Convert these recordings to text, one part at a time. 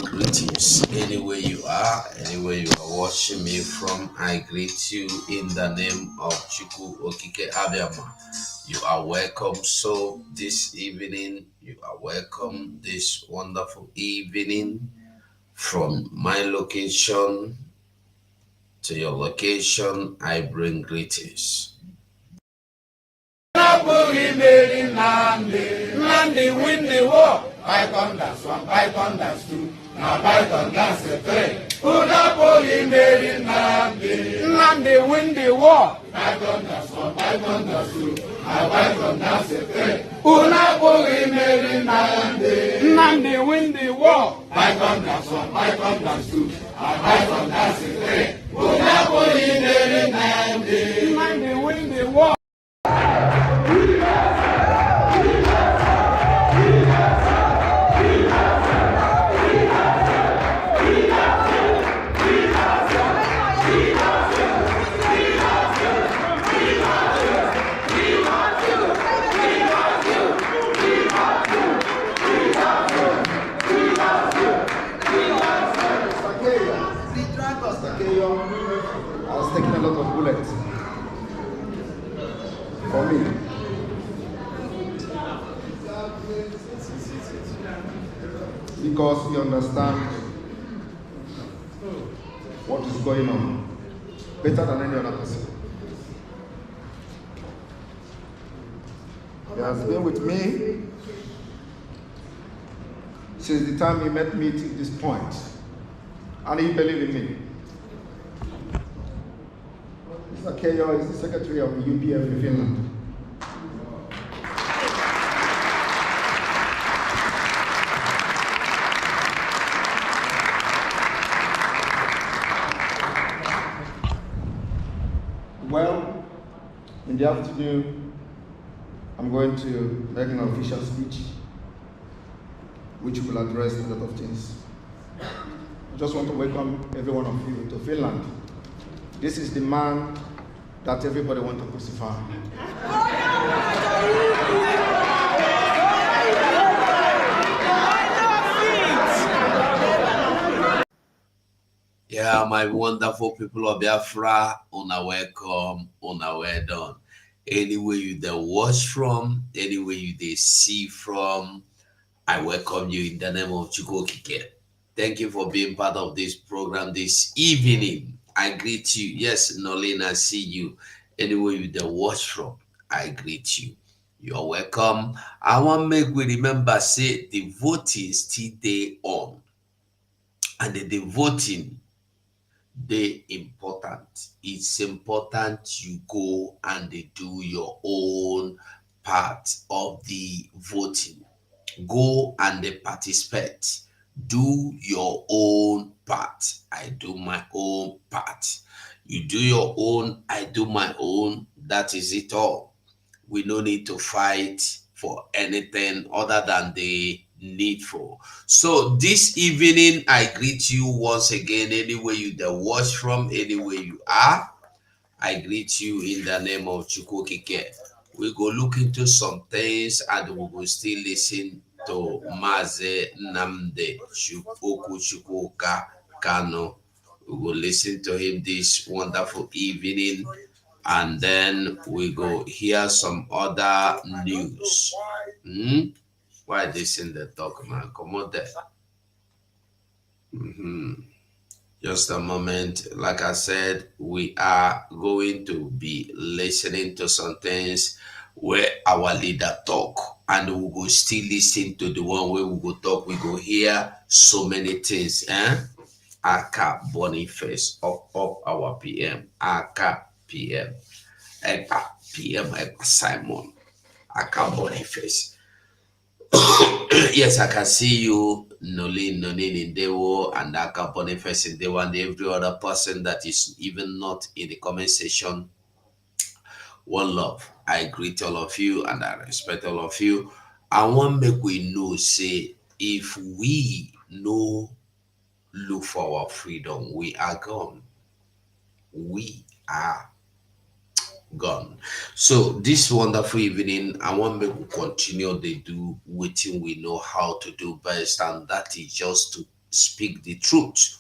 Greetings, anywhere you are, anywhere you are watching me from, I greet you in the name of Chiku Okike Abiyama. You are welcome. So, this evening, you are welcome this wonderful evening from my location to your location. I bring greetings. Nandi win the war. Python dance one, Python dance two. Now Python dance three. Unapoli made Nandi. Nandi win the war. Python dance one, Python dance two. Now Python dance three. Unapoli made Nandi. Nandi win the war. Python dance one, Python dance two. Now Python dance three. Unapoli made Nandi. Nandi win the war. I was taking a lot of bullets for me. Because we understand what is going on better than any other person. He has been with me since the time he met me to this point, and he believed in me. Mr. Keyo is the secretary of the UPF in Finland. Well, in the afternoon, I'm going to make an official speech which will address a lot of things. I just want to welcome every one of you to Finland. This is the man that everybody wants to crucify. Yeah, my wonderful people of Biafra, una welcome, una well done. Anywhere you they watch from, anywhere you they see from, I welcome you in the name of Chukokike. Thank you for being part of this program this evening. I greet you. Yes, Nolene, I see you. Anywhere you they watch from, I greet you. You're welcome. I want to make we remember, say, the voting still day on. And the voting they important. It's important you go and they do your own part of the voting. Go and they participate. Do your own part. I do my own part. You do your own, I do my own. That is it all. We no need to fight for anything other than the needful. So this evening, I greet you once again, anywhere you the watch from, anywhere you are. I greet you in the name of Chukwukike. We go look into some things and we will still listen to Maze Namde Chukwuka Kano. We will listen to him this wonderful evening, and then we go hear some other news. Why this in the talk, man? Come on there. Just a moment. Like I said, we are going to be listening to some things where our leader talk, and we will still listen to the one where we go talk. We go hear so many things. Aka Boniface of our PM. Aka PM. Eka PM. Eka Simon. Aka Boniface. Yes, I can see you, Nolin Indewo, and Aka Boniface Indewo, and every other person that is even not in the comment section. One love. I greet all of you and I respect all of you. I want make we know, say, if we no look for our freedom, we are gone. We are gone. So this wonderful evening, I want me to continue to do what we know how to do best, and that is just to speak the truth,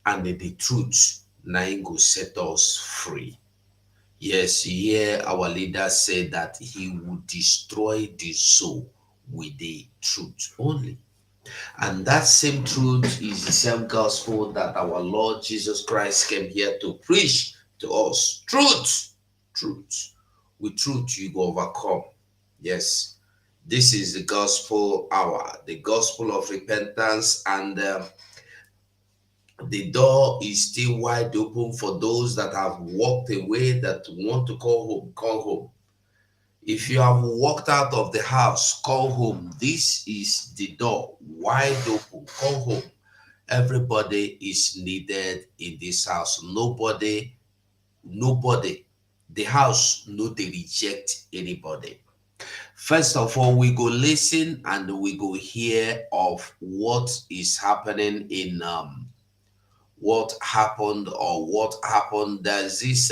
and the truth now go set us free. Yes, here our leader said that he would destroy the soul with the truth only. And that same truth is the same gospel that our Lord Jesus Christ came here to preach to us. Truth. Truth. With truth, you go overcome. Yes. This is the gospel hour, the gospel of repentance, and the door is still wide open for those that have walked away that want to call home. Call home. If you have walked out of the house, call home. This is the door wide open. Call home. Everybody is needed in this house. Nobody. The house no they reject anybody. First of all, we go listen and we go hear of what is happening in what happened or what happened. There's this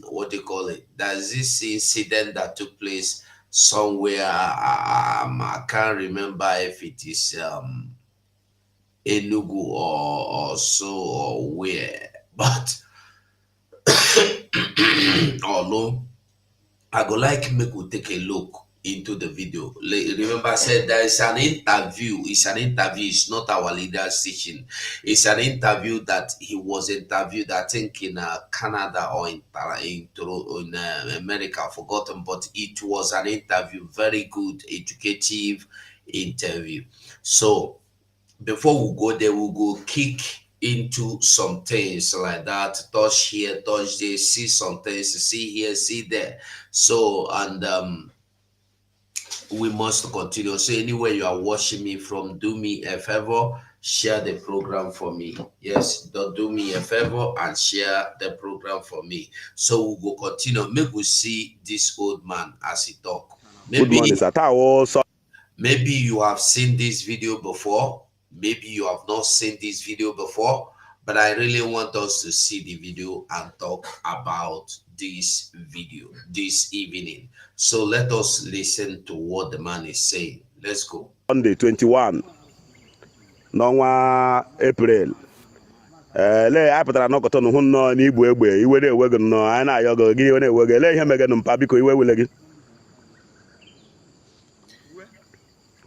what do you call it? There's this incident that took place somewhere. I can't remember if it is Enugu or so or where, but although I go like make we take a look into the video. Remember, I said there is an interview. It's an interview. It's not our leader's teaching. It's an interview that he was interviewed, I think, in Canada or in America. I've forgotten, but it was an interview. Very good, educative interview. So before we go there, we'll go kick into some things like that, touch here, touch there, see some things, see here, see there. So, and we must continue. So anywhere you are watching me from, do me a favor, share the program for me. Yes, don't do me a favor and share the program for me. So we will continue. Maybe we see this old man as he talk. Maybe you have seen this video before. Maybe you have not seen this video before, but I really want us to see the video and talk about this video this evening. So let us listen to what the man is saying. Let's go. Sunday 21 n'ọnwa April. Lee anyị pụtara n'ọkọtọ n'hụ nnọọ n'igbu egbe iwe na-ewe gị nnọọ anyị na-ayọ gị iwe na-ewe gị. Lee ihe megenụ mpa biko iwe wele gị.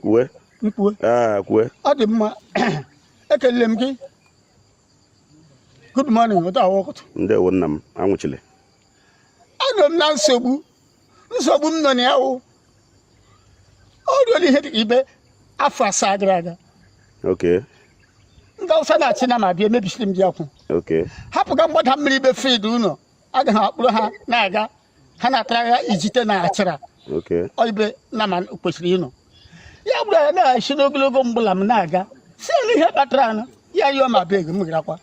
Kwue. Kwue. Ọ dị mma. Ekele m gị. Good morning, ụta awọkụtụ. Ndewo nna m anwụchile. Anọ m na nsogbu m nọ na ya wụ. Ọ rụọla ihe dị ibe afọ asaa gara aga. Okay. Ndị Awụsa na-achị na ma bịa mebisiri m dị akwụ. Okay. Hapụga mgbada mmiri ibe fiid ụlọ agaghị akpụrụ ha na-aga ha na-atara ya ijite na achịra. Okay. Ọ ibe na ma kwesịrị ịnọ. Ya bụrụ ya na-achị n'ogologo mgbụla m na-aga si elu ihe kpatara anụ ya yọọ ma beg m garakwa.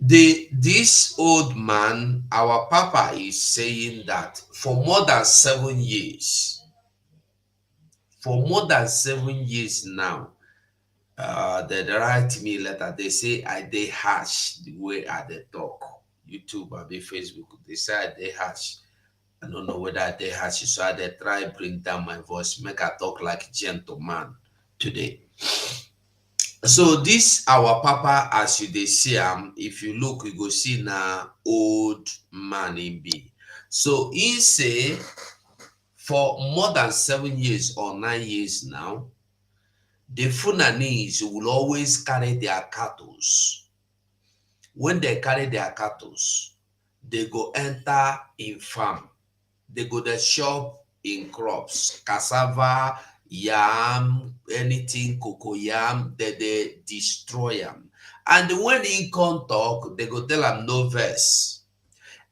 This old man, our papa, is saying that for more than 7 years, now, they write me letter. They say I they harsh the way I they talk. YouTube, I be Facebook. They say I they harsh. I don't know whether they harsh. So I they try bring down my voice, make I talk like gentleman today. So this our papa, as you they see him, if you look, you go see now old man in B. So he say for more than 7 years or 9 years now, the Fulanese will always carry their cattle. When they carry their cattle, they go enter in farm. They go to shop in crops, cassava, yam, anything, cocoa yam, they destroy them. And when he come talk, they go tell them no verse.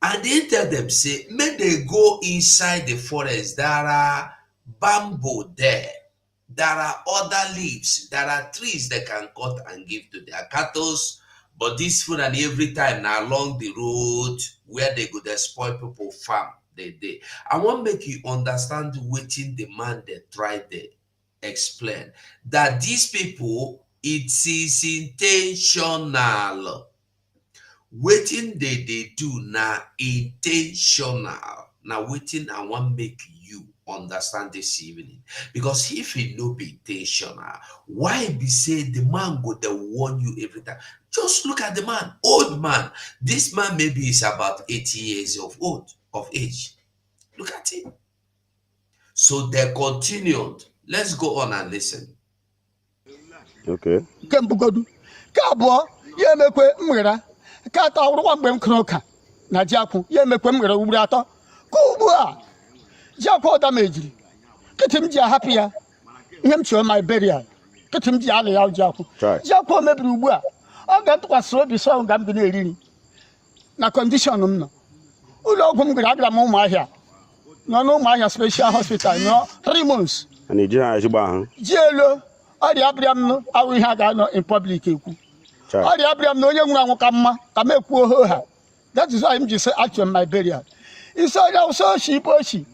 And they tell them, say, may they go inside the forest. There are bamboo there. There are other leaves. There are trees they can cut and give to their cattle. But this food and every time now along the road where they go, they spoil people farm. They. I want to make you understand what in the man they try to explain. That these people, it is intentional. Waiting they do now intentional. Now waiting I want make you understand this evening. Because if he no be intentional, why be say the man go to warn you every time? Just look at the man, old man. This man maybe is about 80 years of age. Look at him. So they continued. Let's go on and listen. Okay. Kembugodu. Kabo, ye mekwe mwira. Kata urwa mgbe mkroka. Na jakwu, ye mekwe mwira ubri ato. Kubua. Jakwu odamejiri. Kitim ji happy ya. Ihe m chọrọ my burial. Kitim ji ala ya jakwu. Jakwu mebiri ugbu a. Ọ ga-atụkwasị obi so nga m bi na-eri na condition m nọ. Ụlọ ọgwụ m gara abịara m Ụmụahịa. Nọ n'Ụmụahịa Special Hospital nọ 3 months. And you have to Jelo. Ọ dị abịara m awụ ihe a ga-anọ in public ekwu. Ọ dị abịara m na onye nwụrụ anwụ ka mma ka m ekwuo ho ha. That is why I'm just actually my burial. Isi onye ụsọ oshi ibe oshi.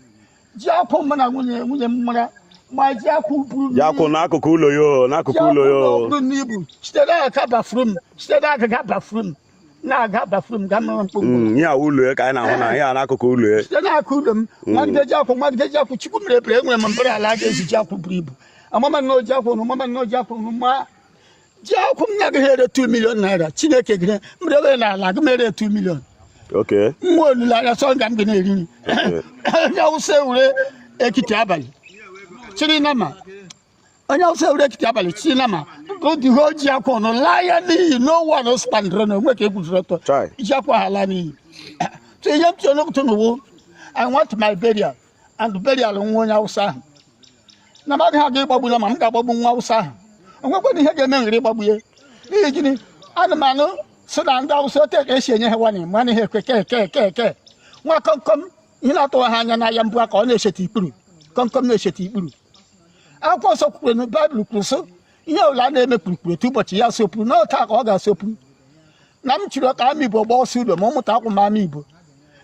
Ji akwụ m na nwunye m mara. Ma ji akwụ buru Jakwu n'akụkụ ụlọ yo, n'akụkụ ụlọ yo. Buru n'ibu. Site n'aka bafrum, site n'aka bafrum. Na-aga bafrum ga mara mkpụrụ. Ihe a ụlọ ya ka anyị na-ahụ na ihe a n'akụkụ ụlọ ya. Site n'aka ụlọ m, nwanne ji akwụ Chukwu mere ebere enwere m mbere ala ga-ezi ji akwụ buru ibu. Mama no jakwu no ma jakwu m nyaga here 2 million naira Chineke gire mrebe na ala gmere 2 million. Okay. Mo olula ya so nga m gị na-eri. Ya use ure ekiti abali. Chiri nama. Onye use ure ekiti abali chiri nama. Go the whole jakwu no lie ni no one no stand no nwe ka egwuzoro to. Jakwu hala ni. So yem to no to no. I want my burial and burial nwo onye Hausa. Na ma ga gbagbu na ma m ga-agbagbu nwa Hausa ahụ. Onwekwa ihe ga-eme ngiri gbagbu ya. N'ihi gịnị? Anụmanụ so na ndị Hausa ote ka esi enye ha wani ma na ihe ke. Nwa komkom ihe na-atụ ha anya n'ahịa mbụ aka ọ na-echeta ikpuru. Komkom na-echeta ikpuru. Akwụkwọ nsọ kwuru na Baịbụl kwuru so ihe ọbụla na-eme kpurukpuru otu ụbọchị ya sopụrụ n'otu a ka ọ ga-asopụrụ. Na m chịrị ka ama Igbo gba ọsọ ụlọ ma ụmụta akwụ ma ama Igbo.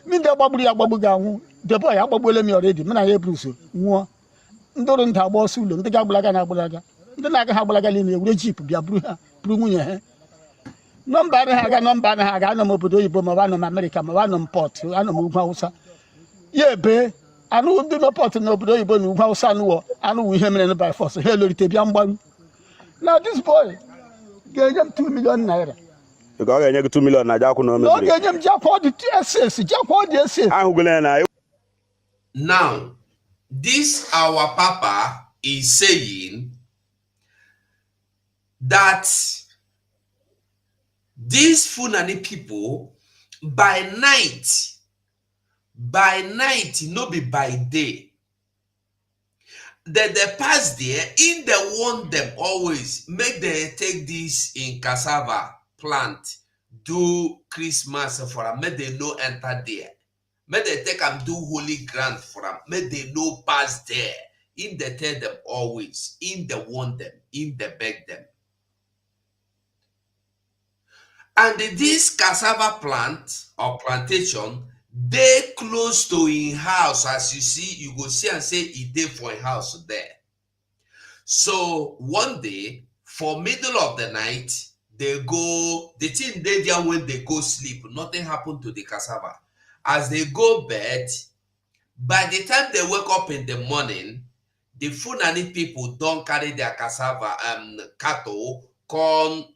Ndị gbagburu ya gbagbu ga-anwụ. Debo ya agbagbuola m already m na ya eburu so nwụọ. Ndoro nda agba ọsọ ụlọ ndị ga-agbalaga na-agbalaga ndị na-aga ha agbalaga n'ime ewure jip bịa buru nwunye ha nọmba anaghị aga anọ m obodo oyibo ma anọ m Amerịka ma anọ m pọt anọ m ugwu Hausa ya ebe anụ ndị nọ pọt na obodo oyibo na ugwu Hausa anụwụ ihe mere by force ha elorite bịa mgbaru na this boy ga-enye m 2 million naira. Ọ ga-enye gị 2 million na jakwu na o mebiri. Ọ ga-enye m jakwu dị SS jakwu dị SS. Ahụgole na. Now, this our Papa is saying that these Fulani people by night, no be by day, that they pass there, in they want them always, make they take this in cassava plant, do Christmas for them, make they no enter there. May they take and do holy ground for them. May they no pass there. In they tell them always. In they want them. In they beg them. And this cassava plant or plantation, they close to in house. As you see, you go see and say it dey for a house there. So one day, for middle of the night, they go, the thing they there when they go sleep, nothing happened to the cassava. As they go bed, by the time they wake up in the morning, the Fulani people don't carry their cassava cattle, come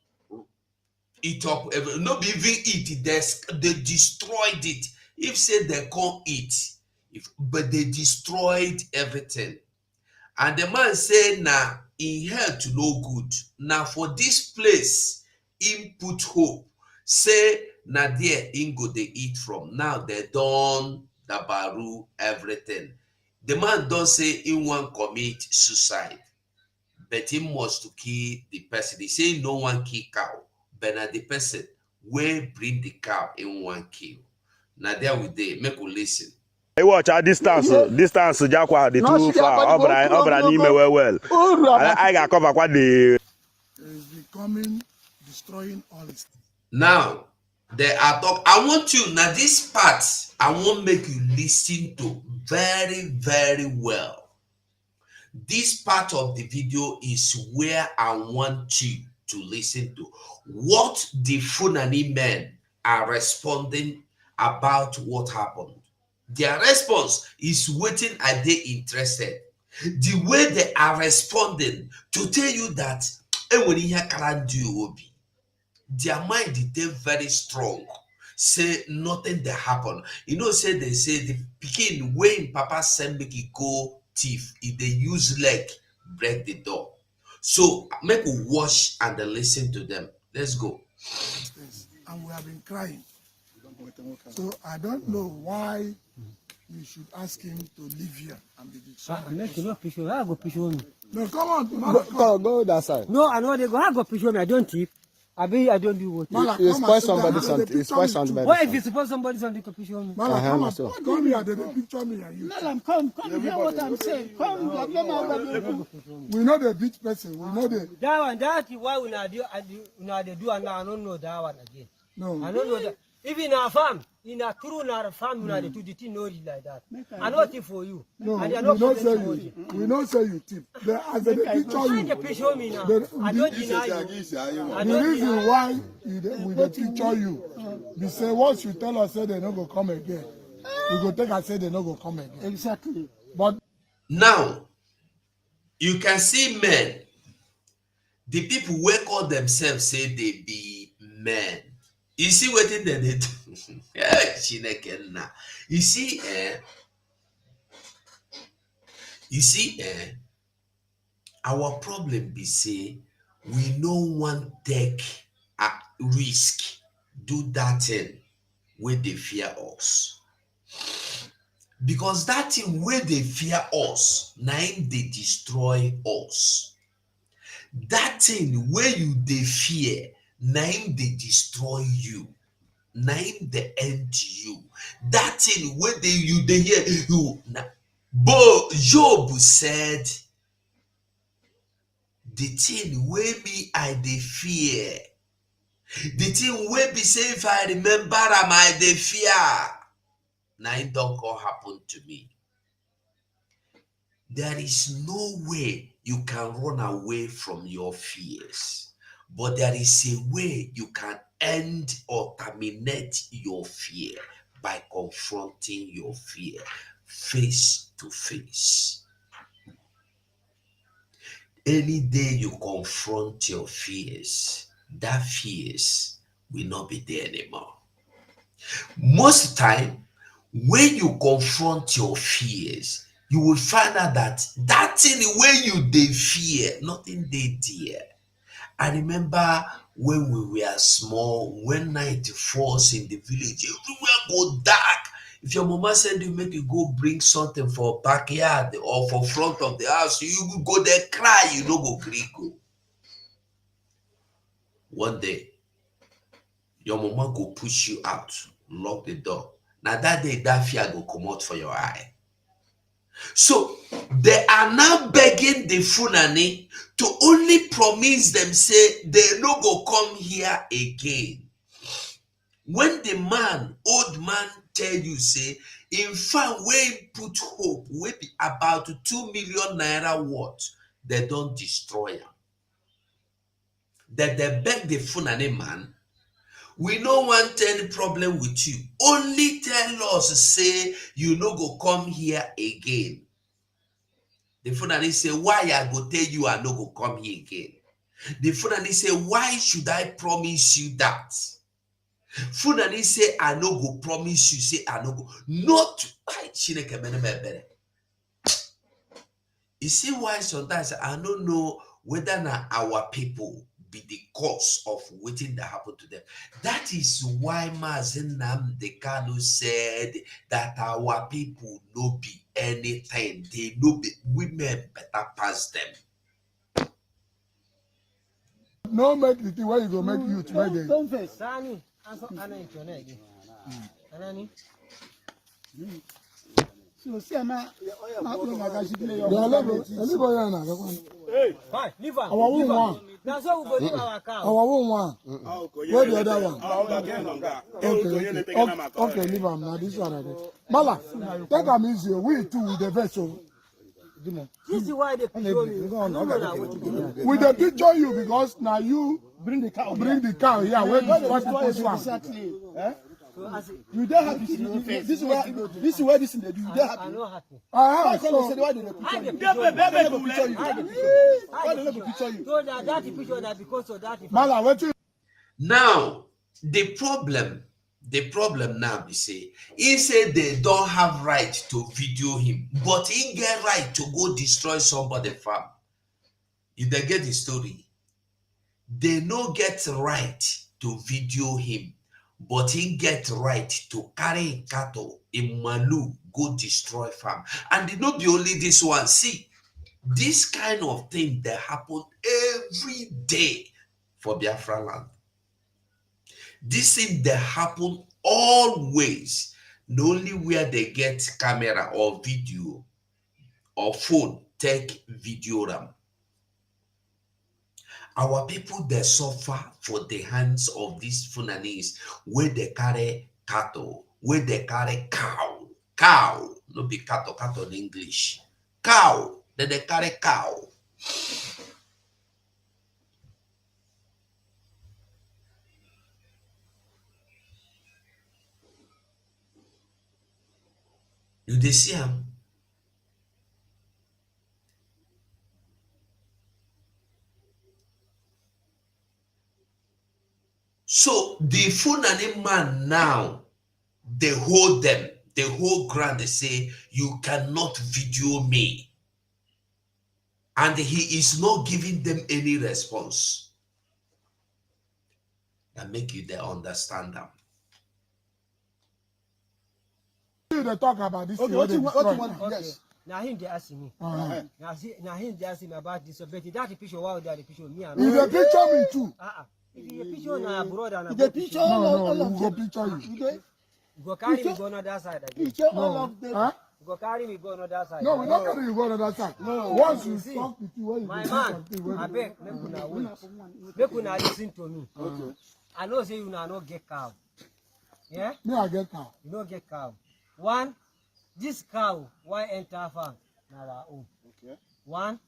eat up, not even eat it, they destroyed it. If say they can't eat, but they destroyed everything. And the man said, nah, in health no good. Now for this place, input hope. Say, na there in go they eat from. Now they done the baru everything. The man don't say in one commit suicide, but he must to kill the person. He say no one kill cow, but na the person will bring the cow in one kill. Now there we dey make we listen. Hey, watch our distance jakwa the too far. Obra ni me well. I got cover what the is becoming destroying honesty. Now, they are talk. I want you now. This part I want make you listen to very, very well. This part of the video is where I want you to listen to what the Fulani men are responding about what happened. Their response is waiting, are they interested? The way they are responding to tell you that their mind is very strong. Say nothing that happen. You know, say they say the pikin when Papa send make it go thief, if they use leg break the door. So make we watch and listen to them. Let's go. And we have been crying. So I don't know why you should ask him to leave here and be the No, come on. Go that side. No, I know they go. I go picture me. I don't tip. I don't do what. You spoil somebody's something. You spoil somebody's. What if you suppose somebody's something to picture me? Mala, come here. They picture me and you. Malam, come hear what I'm saying. Come, we know the beach person. We know the. That is why we not do and I don't know that one again. No. I don't know that. Even in our farm, in a true farm, we not do the thing like that. I know it for you. No, we don't say you. We don't say you tip. As they picture you. They picture me now. I don't deny you. The reason why we dey picture you, we say once you tell us say they no go come again, we go take and say they no go come again. Exactly. But Now, you can see men. The people who call themselves say they be men. You see what they do? You see, our problem be say we no want take a risk, do that thing where they fear us. Because that thing where they fear us, now they destroy us. That thing where you they fear, now they destroy you. Now they end you. That thing where they hear you. But Job said, the thing where me I they fear. The thing where be say if I remember am I they fear. Now it don't go happen to me. There is no way you can run away from your fears. But there is a way you can end or terminate your fear by confronting your fear face to face. Any day you confront your fears, that fears will not be there anymore. Most of the time, when you confront your fears, you will find out that that thing where you they fear, nothing they there. I remember when we were small, when night falls in the village, everywhere go dark. If your mama said you make you go bring something for backyard or for front of the house, you will go there cry, you no go gree go. One day, your mama go push you out, lock the door. Now that day, that fear go come out for your eye. So they are now begging the Funani to only promise them, say they no go come here again. When the old man tell you, say, in fact, we put hope, we be about 2 million naira worth, they don't destroy them. That they beg the Funani man, we no want any problem with you. Only tell us, say, you no go come here again. The Funani say, why I go tell you I no go come here again? The Funani say, why should I promise you that? Funani say, I no go promise you, say, I no go. Not, you see why sometimes I don't know whether now our people be the cause of waiting that happened to them. That is why Mazen Nnamdi Kanu said that our people no be anything. They no be women better pass them. No make the thing where you go make you to make it. Don't face. Sani, answer Anna in your neck. Anani. So see, I'm not going Hey, fine, leave her. Our own one. Now so we go leave our car. Our own one. Where the other one? Okay, leave them now. This one again. Mala, take them easy. We too with the vessel. This is why they picture me. We dey picture you because now you bring the cow here. Where the first one? So as You don't have this is where this is the you don't I'm happy. not happy. Ah, so why did they I picture the you? picture. Why did they picture you? So that picture that because of that. Mala, what you Now, the problem now be say, he said they don't have right to video him, but he get right to go destroy somebody farm. You dey get the story. They no get right to video him, but he get right to carry cattle in Malu go destroy farm. And it not be only this one. See, this kind of thing that happen every day for Biafra land. This thing that happen always. The only where they get camera or video or phone take video them. Our people they suffer for the hands of these Funanis where they carry cattle, where they carry cow, no be cattle in English, cow, then they carry cow. You dey see am? So the Fulani man now, they hold them, they hold ground, they say, you cannot video me. And he is not giving them any response. That make you they understand them. they talk about this? Okay, what you Okay. Yes. Now him they ask me. Uh-huh. Now him they ask me about this. But that picture, why would that picture me? You the picture me too. If you picture na brother na The picture all of go picture you. go carry me go on other side again. Picture all of them. Huh? Go carry me go on other side. No, we don't carry you go on other side. No. Once you talk with you, when you My do man, something, I beg, make una wait. Make una listen to me. Okay. I know say una no get cow. Yeah? Me, I get cow. You no get cow. One, this cow why enter farm na our own. Okay. One,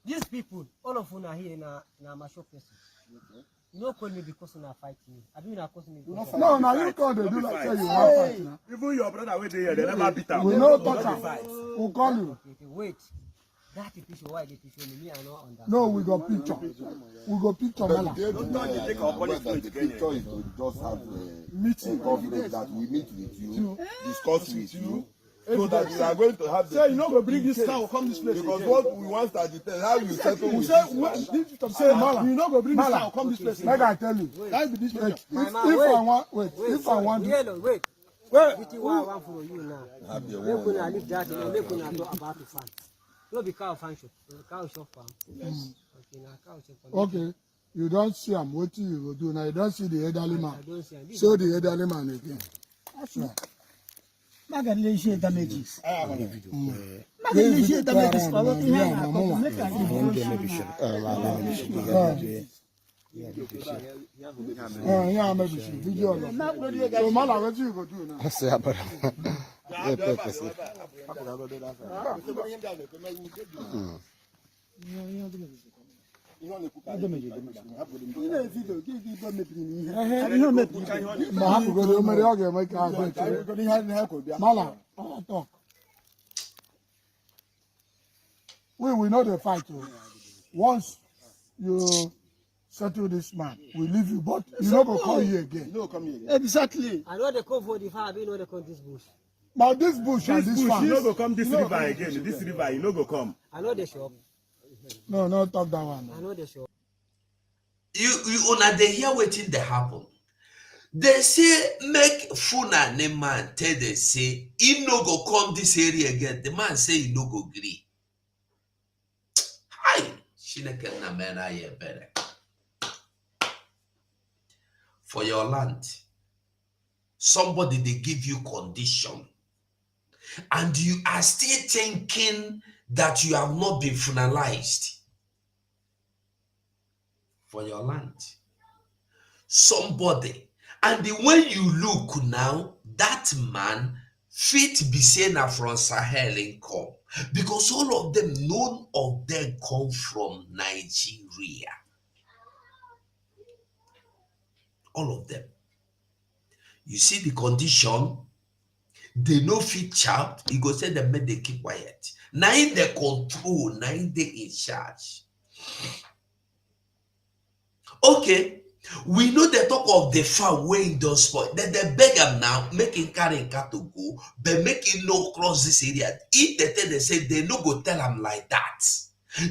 these people, all of una here na mature person. Okay. You no call me because una fight me. I do not call me because No, now you call they do like say you want fight now. Even your brother wey dey here, they never beat am. We no touch am. We'll call you. Okay, wait. That picture, why they picture me? I don't understand. No, we got picture. We got picture, Mala. They take our police The to picture is to just have a Meeting. conference that we meet with you, discuss with you, so that we are going to have the Say you not go bring this cow come this place because again. what we want to determine how you settle We with say this say Mala, you not go bring this Mala, cow come this place. Like I tell you, that be this place. If I want to, Wait. Wait, what I want for you now. Make una leave that and make una talk about the farm. No be cow farm shop. Cow shop farm. Yes. Okay, now cow shop farm. okay, you don't see am. What you go do now? You don't see the elderly man. I don't see am. Show the elderly man again. Magalhães damages. Magalhães damages. Falou que não é como é que a Yeah, maybe she video. So Mala, what you go do now? Mala, talk. We know the fight. Once you settle this man, we leave you, but you not go call you again. No, come here. Exactly. I know they come for the farm, I know they come this bush. But this bush and this farm. you no go come this river again. This river, you no go come. I know the shop. No, talk that one. I know the shop. You una dey hear wetin dey happen. They say make Fulani man tell them say he no go come this area again. The man say he no go gree. Hi, Shineke na mena ye better. For your land, somebody they give you condition, and you are still thinking that you have not been finalized. For your land, somebody, and when you look now, that man fit be saying from Sahel income, because all of them, none of them come from Nigeria. All of them. You see the condition, they no fit shout, he go say them make they keep quiet. Now in the control, now in they in charge. Okay, we know the talk of the farm where in those spoil. Then they beg him now, making carry cattle go, but making no cross this area. If they tell they say they no go tell him like that.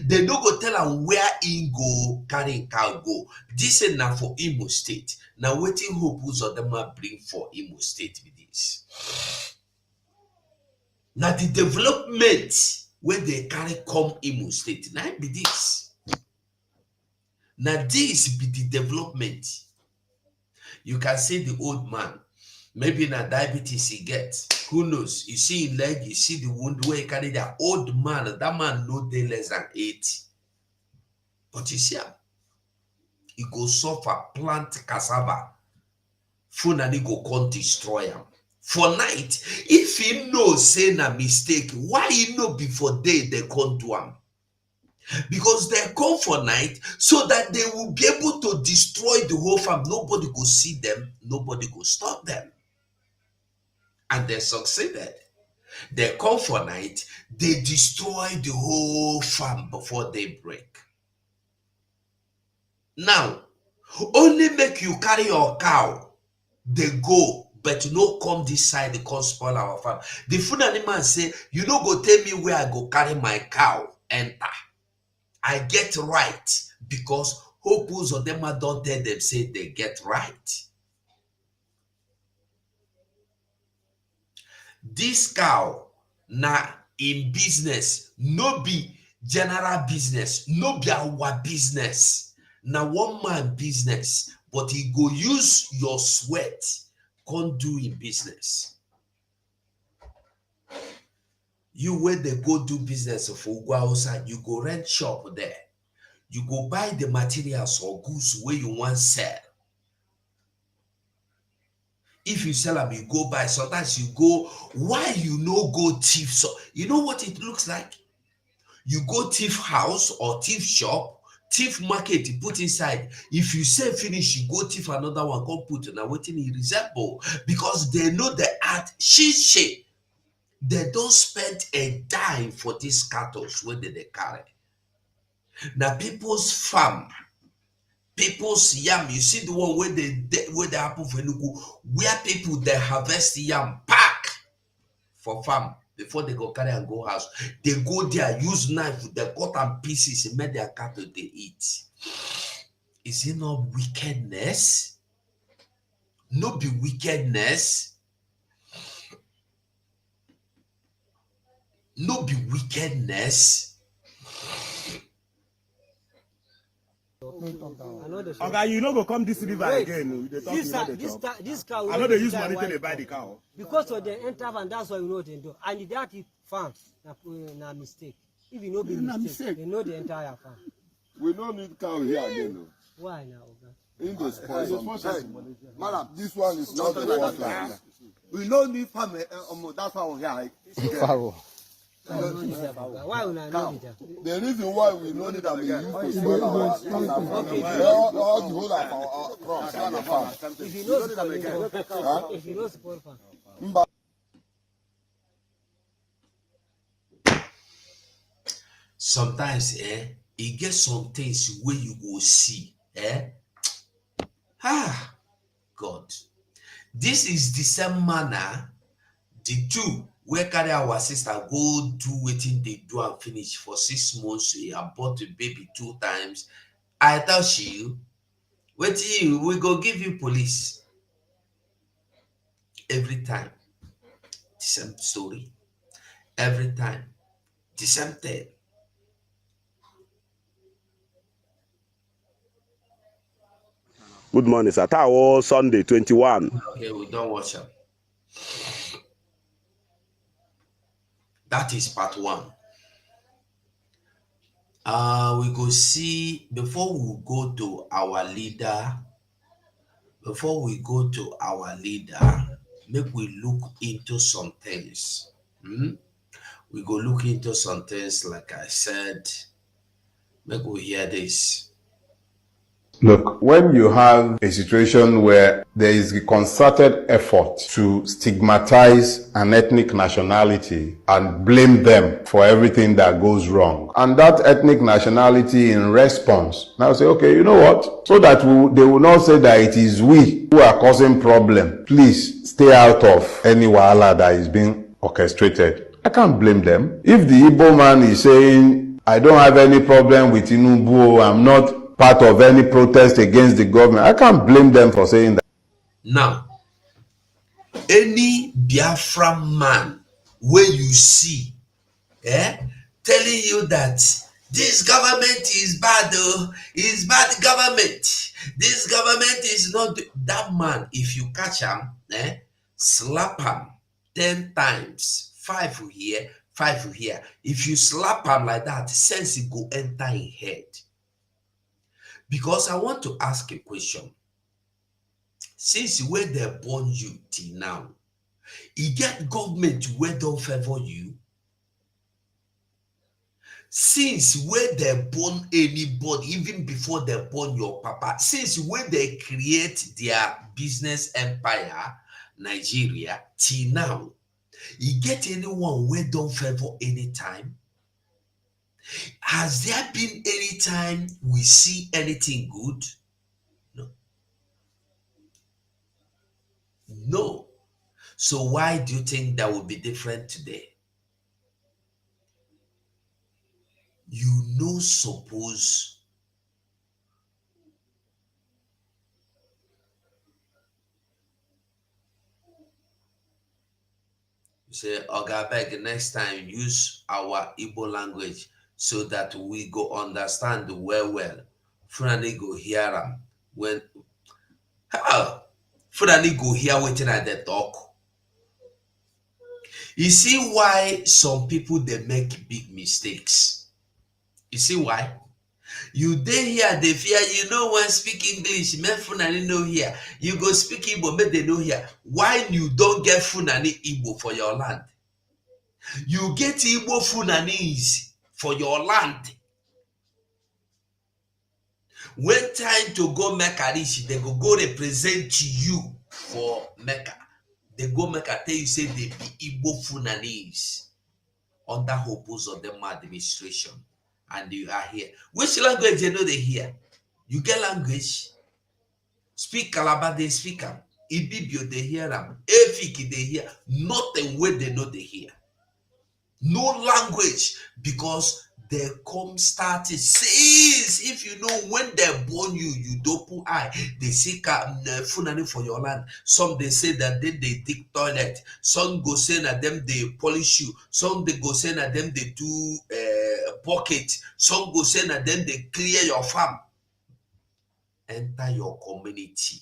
They no go tell him where he go carry cow go. This is now for Imo State. Now waiting hope who's of them bring for Imo State with this. Now the development where they carry come Imo State. Now be this. Now this be the development. You can see the old man. Maybe na diabetes he gets. Who knows? You see his leg, you see the wound where he carry that old man. That man no dey less than 80. But you see him. He go suffer, plant cassava. Funani go come destroy him. For night, if he know say na mistake, why he know before day they come do him? Because they come for night so that they will be able to destroy the whole farm. Nobody go see them, nobody go stop them. And they succeeded. They come for night, they destroy the whole farm before daybreak. Now, only make you carry your cow, they go, but no come this side, they come spoil our farm. The Fulani man say, you no go tell me where I go carry my cow, enter. I get right because hopes of them don't tell them say they get right. This cow na in business, no be general business, no be our business. Na one man business, but he go use your sweat, can't do in business. You when they go do business for Ugwausa, you go rent shop there. You go buy the materials or goods where you want sell. If you sell them, you go buy. Sometimes you go, why you no go thief? So you know what it looks like? You go thief house or thief shop, thief market, you put inside. If you sell finish, you go thief another one, come put in a waiting it resemble. Because they know the art, she. They don't spend a dime for these cattle when they carry. Now people's farm, people's yam, you see the one where they happen for Enugu, where people they harvest yam pack for farm before they go carry and go house. They go there, use knife, they cut and pieces and make their cattle they eat. Is it not wickedness? No be wickedness. No be wickedness. Okay, you no go come this river again. This cow. I know they use money to buy the cow. Because of the enter and that's why we know they do. And that farm na mistake. If you know be mistake, they know the entire farm. We don't need cow here again. Why now? In the spoil. Madam, this one is not the water. We don't need farm. That's why we're here. Why we not know it? The reason why we know it that we use to spoil our all the whole of our crops and the farm. If you know spoil, if you know spoil farm. Sometimes, it gets some things where you go see, God. This is the same manner, the two where carry our sister go do wetin they do and finish for 6 months. She abort the baby 2 times. I tell you, wetin we go give you police. Every time, the same story. Every time, the same thing. Good morning, sir. That Sunday 21. Okay, we don't watch them. That is part 1. We go see, before we go to our leader, make we look into some things. We go look into some things, like I said. Make we hear this. Look, when you have a situation where there is a concerted effort to stigmatize an ethnic nationality and blame them for everything that goes wrong, and that ethnic nationality in response now say, okay, you know what? So that they will not say that it is we who are causing problem. Please stay out of any wahala that is being orchestrated. I can't blame them. If the Igbo man is saying, I don't have any problem with Tinubu, I'm not part of any protest against the government, I can't blame them for saying that. Now, any Biafra man where you see telling you that this government is bad, is bad government, this government is not, that man, if you catch him, slap him 10 times, 5 here, 5 here. If you slap him like that, sense it go enter in head. Because I want to ask a question. Since where they born you till now, you get government where don't favor you. Since where they born anybody, even before they born your papa, since where they create their business empire, Nigeria, till now, you get anyone where don't favor any time? Has there been any time we see anything good? No. No. So why do you think that will be different today? You know, suppose you say, Oga beg, next time use our Igbo language so that we go understand well. Fulani go hear them when Fulani go hear waiting at the talk. You see why some people they make big mistakes. You see why? You dey here, they fear you know when speak English, men Fulani know here. You go speak Igbo, make they know here. Why you don't get Fulani Igbo for your land? You get Igbo Fulanese for your land. When time to go Mecca reach, they go represent you for Mecca. They go Mecca tell you say they be Igbo Fulanese under hopes of them administration. And you are here. Which language you know they hear? You get language. Speak Calabar, they speak them. Ibibio, they hear them. Efiki, they hear. Nothing where they know they hear. No language, because they come started since, if you know when they born you, you don't put eye. They seek Funani for your land. Some they say that they dig toilet. Some go say that them they polish you. Some they go say that them they do pocket. Some go say that them they clear your farm. Enter your community.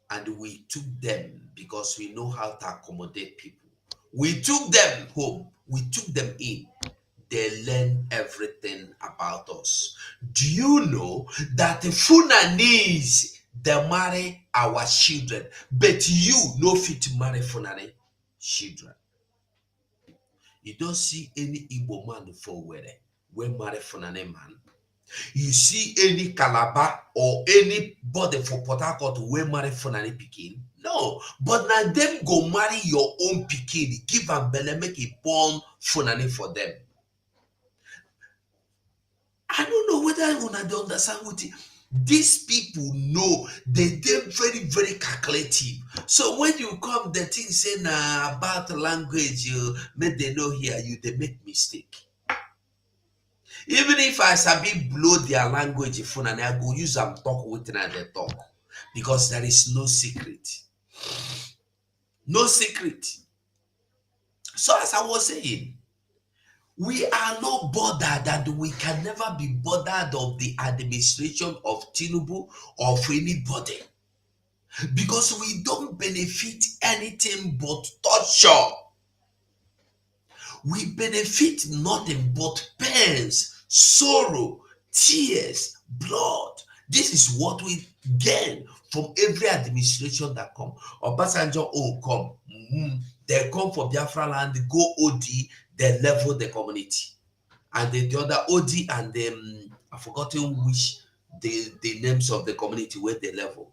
And we took them because we know how to accommodate people. We took them home. We took them in. They learn everything about us. Do you know that the Fulanese, they marry our children, but you no fit to marry Fulani children? You don't see any Igbo man for where marry Fulani man. You see any Calabar or anybody for Port Harcourt where marry Fulani pikin? No, but now them go marry your own pikin, give them belle, make it born Fulani for them. I don't know whether you understand what these people know. They're very, very calculative. So when you come, the thing say about language, you make they know here, they make mistake. Even if I sabi blow their language, Fulani, I go use them talk with them and they talk. Because there is no secret. No secret. So as I was saying, we are not bothered, and we can never be bothered of the administration of Tinubu or of anybody. Because we don't benefit anything but torture. We benefit nothing but pains, sorrow, tears, blood. This is what we gain from every administration that come. Obasanjo come. They come for Biafra land, go OD, they level the community. And the other OD and I forgotten which the names of the community where they level.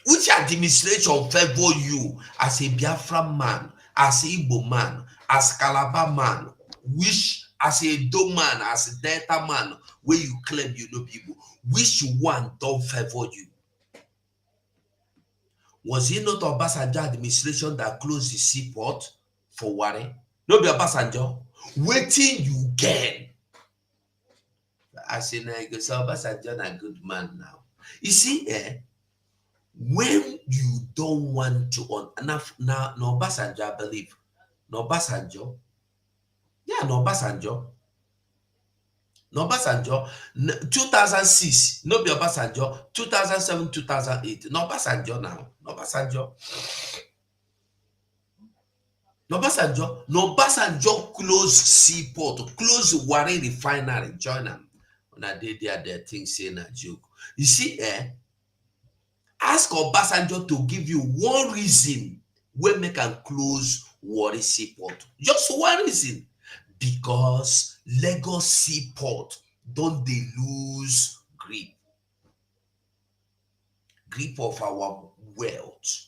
Which administration favor you as a Biafra man, as a Igbo man, as Calabar man, which as a Edo man, as a Delta man, where you claim you know people, which one don't favor you? Was it not Obasanjo administration that closed the seaport for Warri? No be Obasanjo. Waiting you gain. I say now you go say Obasanjo a good man now. You see, when you don't want to now no Obasanjo, I believe. No Obasanjo. Yeah, no Obasanjo. No Obasanjo. 2006, no be Obasanjo. 2007, 2008. No Obasanjo now. No Obasanjo. No Obasanjo close seaport, close Warri refinery, join them. When I did their thing saying a joke. You see, ask Obasanjo to give you one reason where make can close Warri seaport. Just one reason. Because Lagos seaport don't they lose grip of our wealth.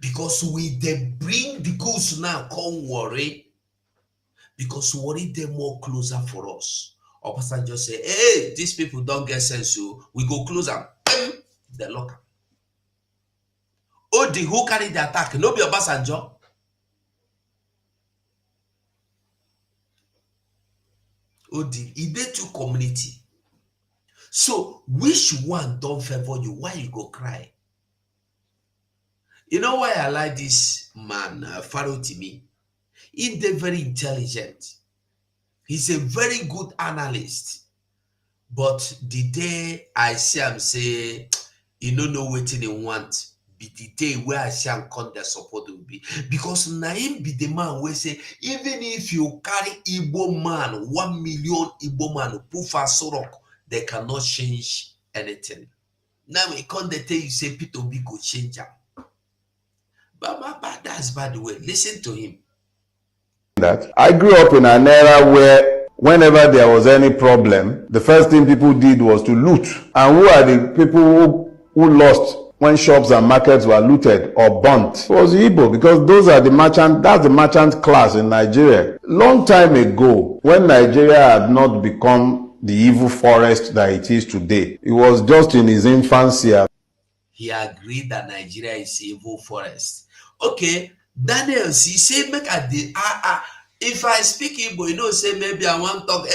Because we they bring the goods now come Warri, because Warri they more closer for us. Obasanjo say, hey, these people don't get sense, so we go close them. The locker. Oh, the who carry the attack? No be Obasanjo. Oh, the Idetu community. So which one don't favor you? Why you go cry? You know why I like this man, Pharaoh Timi? He's very intelligent. He's a very good analyst. But the day I see him say, you don't know what they want, be the day where I see him come their support will be. Because Naim be the man where say, even if you carry Igbo man, 1 million Igbo man, Pufa Sorok, they cannot change anything. Now we can't tell you say Peter Obi go change him. But that's by the way. Listen to him. That I grew up in an era where whenever there was any problem, the first thing people did was to loot. And who are the people who lost when shops and markets were looted or burnt? It was the Igbo, because those are the merchant, that's the merchant class in Nigeria. Long time ago, when Nigeria had not become the evil forest that it is today, it was just in his infancy. He agreed that Nigeria is evil forest. Okay, Daniel, he say make a the if I speak Igbo, you know, say maybe I want to talk,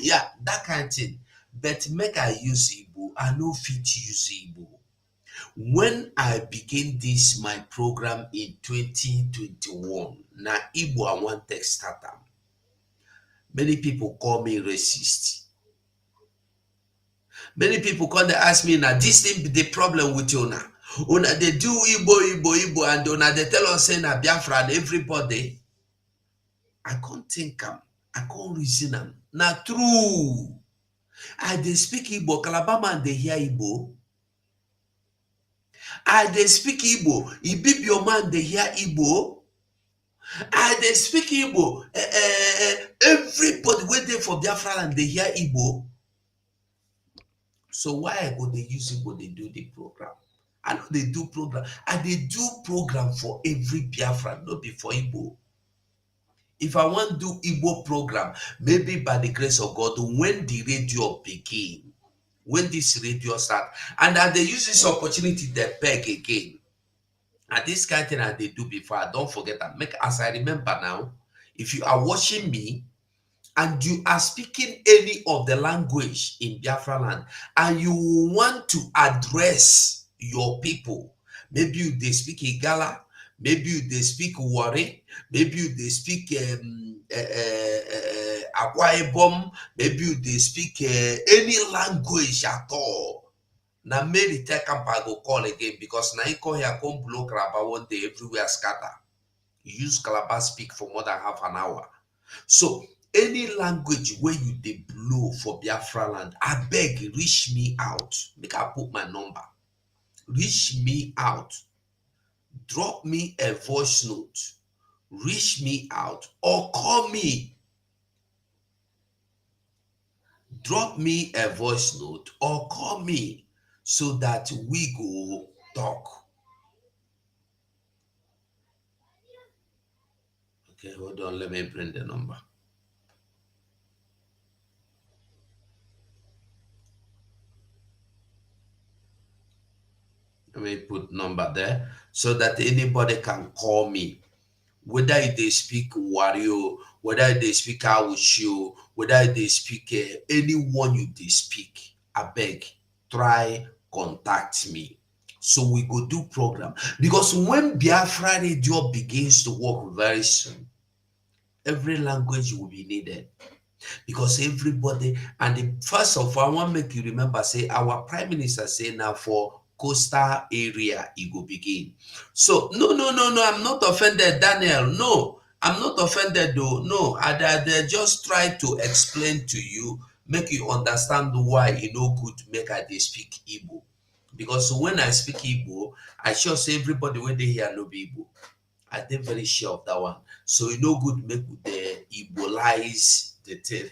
yeah, that kind of thing. But make I use Igbo, I no fit use Igbo. When I begin this my program in 2021, na Igbo I want to start them. Many people call me racist. Many people come to ask me now, this thing be the problem with you now. Una they do Igbo, and una they tell us say na Biafra and everybody. I can't think I can't reason them. Now true. I they speak Igbo, Calabar man they hear Igbo. I they speak Igbo, Ibibio man they hear Igbo. I they speak Igbo. Everybody waiting for Biafra and they hear Igbo. So why I go they use Igbo they do the program? I know they do program. And they do program for every Biafra, not before Igbo. If I want to do Igbo program, maybe by the grace of God, when the radio begin, when this radio start, and that they use this opportunity, they beg again. And this kind of thing that they do before, I don't forget that. Make as I remember now, if you are watching me, and you are speaking any of the language in Biafra land, and you want to address your people, maybe they speak Igala, maybe they speak Warri, maybe they speak Akwa Ibom, maybe they speak any language at all. Now maybe tell Kampa go call again, because now you call here come blow Calabar one day everywhere scatter. You use Calabar speak for more than half an hour. So any language where you dey blow for Biafra land, I beg reach me out. Make I put my number. Reach me out. Drop me a voice note. Reach me out or call me. drop me a voice note or call me so that we go talk. Okay, hold on, let me bring the number. Let me put number there so that anybody can call me. Whether they speak Wario, whether they speak Awushio, whether they speak anyone you they speak, I beg, try contact me. So we go do program. Because when Biafra radio begins to work very soon, every language will be needed. Because everybody, and the first of all, I want to make you remember, say our prime minister say now for coastal area it will begin. So no, I'm not offended, Daniel. No, I'm not offended though. No, I just try to explain to you, make you understand why it no good make I dey speak Igbo. Because when I speak Igbo, I sure say everybody when they hear no be Igbo. I dey very sure of that one. So it no good make the Igbolize the thing.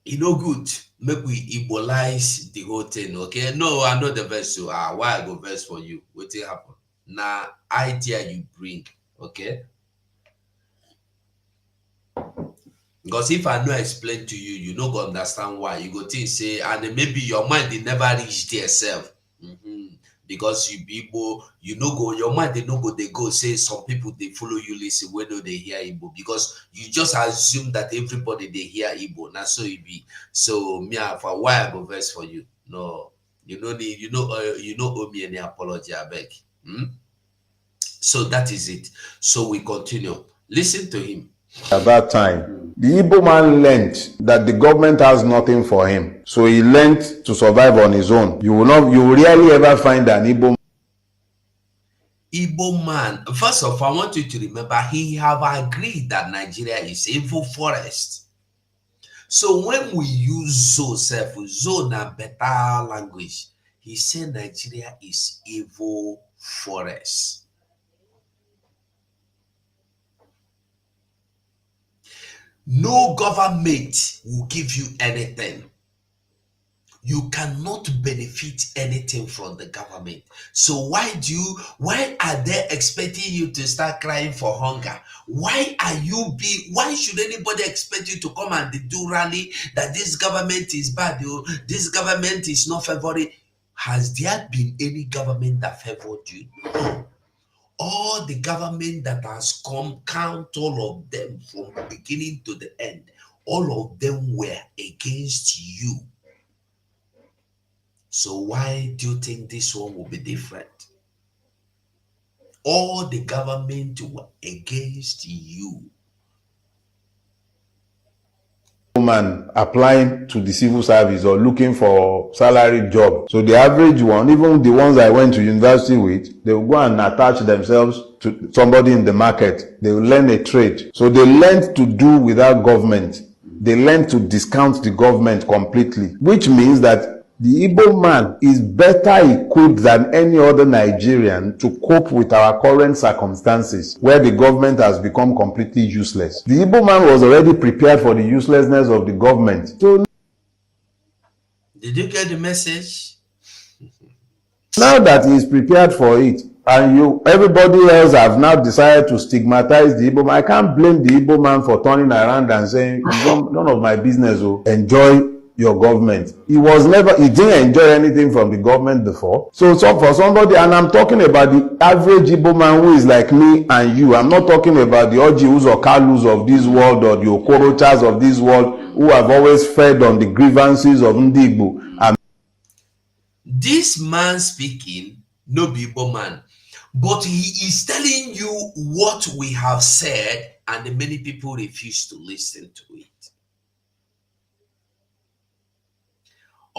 You know good make we Igbolize the whole thing, okay? No, I know the verse. So why I go verse for you? What will happen? Now idea you bring, okay? Because if I no explain to you, you no go understand why. You go think say, and then maybe your mind they never reach there self. Because you people, you no go, your mind they no go, they go say some people they follow you listen when they hear Igbo, because you just assume that everybody they hear Igbo. Now so it be. So me for why I go verse for you? No, you know you owe me any apology, I beg. So that is it. So we continue. Listen to him. At that time, the Igbo man learned that the government has nothing for him. So he learned to survive on his own. You will rarely ever find an Igbo man. First of all, I want you to remember he have agreed that Nigeria is evil forest. So when we use Zo na better language, he said Nigeria is evil forest. No government will give you anything. You cannot benefit anything from the government. So why are they expecting you to start crying for hunger? Why should anybody expect you to come and do rally that this government is bad, this government is not favoring? Has there been any government that favored you? No. All the government that has come, count all of them from the beginning to the end, all of them were against you. So why do you think this one will be different? All the government were against you. man applying to the civil service or looking for salary job. So the average one, even the ones I went to university with, they will go and attach themselves to somebody in the market. They will learn a trade. So they learned to do without government. They learned to discount the government completely, which means that the Igbo man is better equipped than any other Nigerian to cope with our current circumstances, where the government has become completely useless. The Igbo man was already prepared for the uselessness of the government. So did you get the message? Now that he is prepared for it, and everybody else have now decided to stigmatize the Igbo man, I can't blame the Igbo man for turning around and saying, none of my business, enjoy your government. He didn't enjoy anything from the government before. So for somebody, and I'm talking about the average Igbo man who is like me and you. I'm not talking about the Ojihus or Kalus of this world or the Okorochas of this world who have always fed on the grievances of Ndi Igbo. This man speaking, no be Igbo man, but he is telling you what we have said, and many people refuse to listen to it.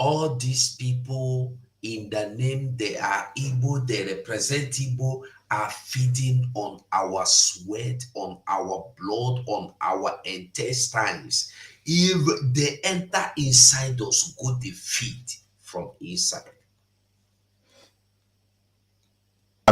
All these people, in the name they are Igbo, they represent Igbo, are feeding on our sweat, on our blood, on our intestines. If they enter inside us, go they feed from inside.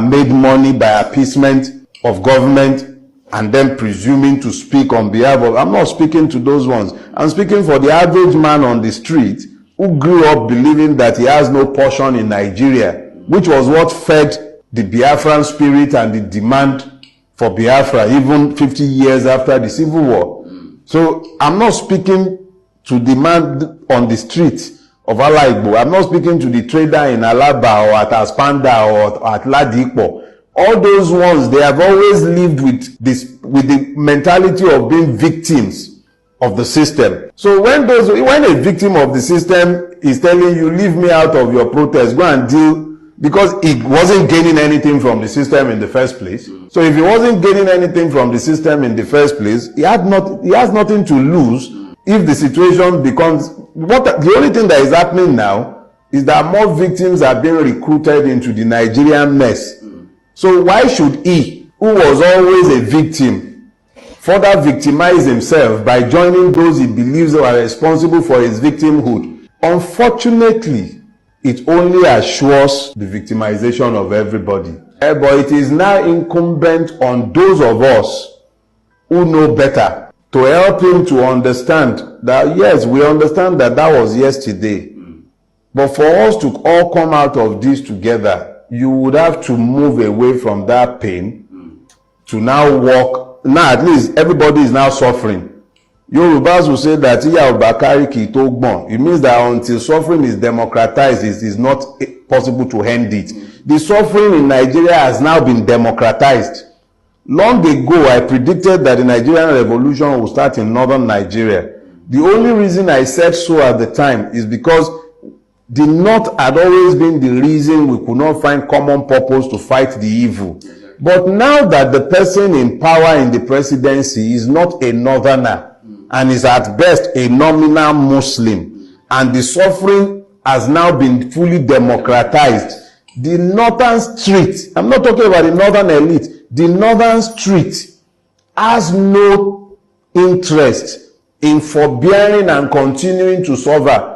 Made money by appeasement of government and then presuming to speak on behalf of, I'm not speaking to those ones. I'm speaking for the average man on the street who grew up believing that he has no portion in Nigeria, which was what fed the Biafran spirit and the demand for Biafra even 50 years after the Civil War. So I'm not speaking to the man on the street of Alaigbo. I'm not speaking to the trader in Alaba or at Aspanda or at Ladipo. All those ones, they have always lived with the mentality of being victims of the system. So when a victim of the system is telling you, leave me out of your protest, go and deal, because he wasn't gaining anything from the system in the first place. So if he wasn't gaining anything from the system in the first place, he has nothing to lose if the situation becomes, the only thing that is happening now is that more victims are being recruited into the Nigerian mess. So why should he, who was always a victim, further victimize himself by joining those he believes are responsible for his victimhood? Unfortunately, it only assures the victimization of everybody. But it is now incumbent on those of us who know better to help him to understand that, yes, we understand that that was yesterday. But for us to all come out of this together, you would have to move away from that pain to now walk. Now at least everybody is now suffering. Yorubas will say that it means that until suffering is democratized, it is not possible to end it. The suffering in Nigeria has now been democratized. Long ago, I predicted that the Nigerian revolution will start in northern Nigeria. The only reason I said so at the time is because the North had always been the reason we could not find common purpose to fight the evil. But now that the person in power in the presidency is not a northerner and is at best a nominal Muslim, and the suffering has now been fully democratized, the northern street, I'm not talking about the northern elite, the northern street has no interest in forbearing and continuing to suffer.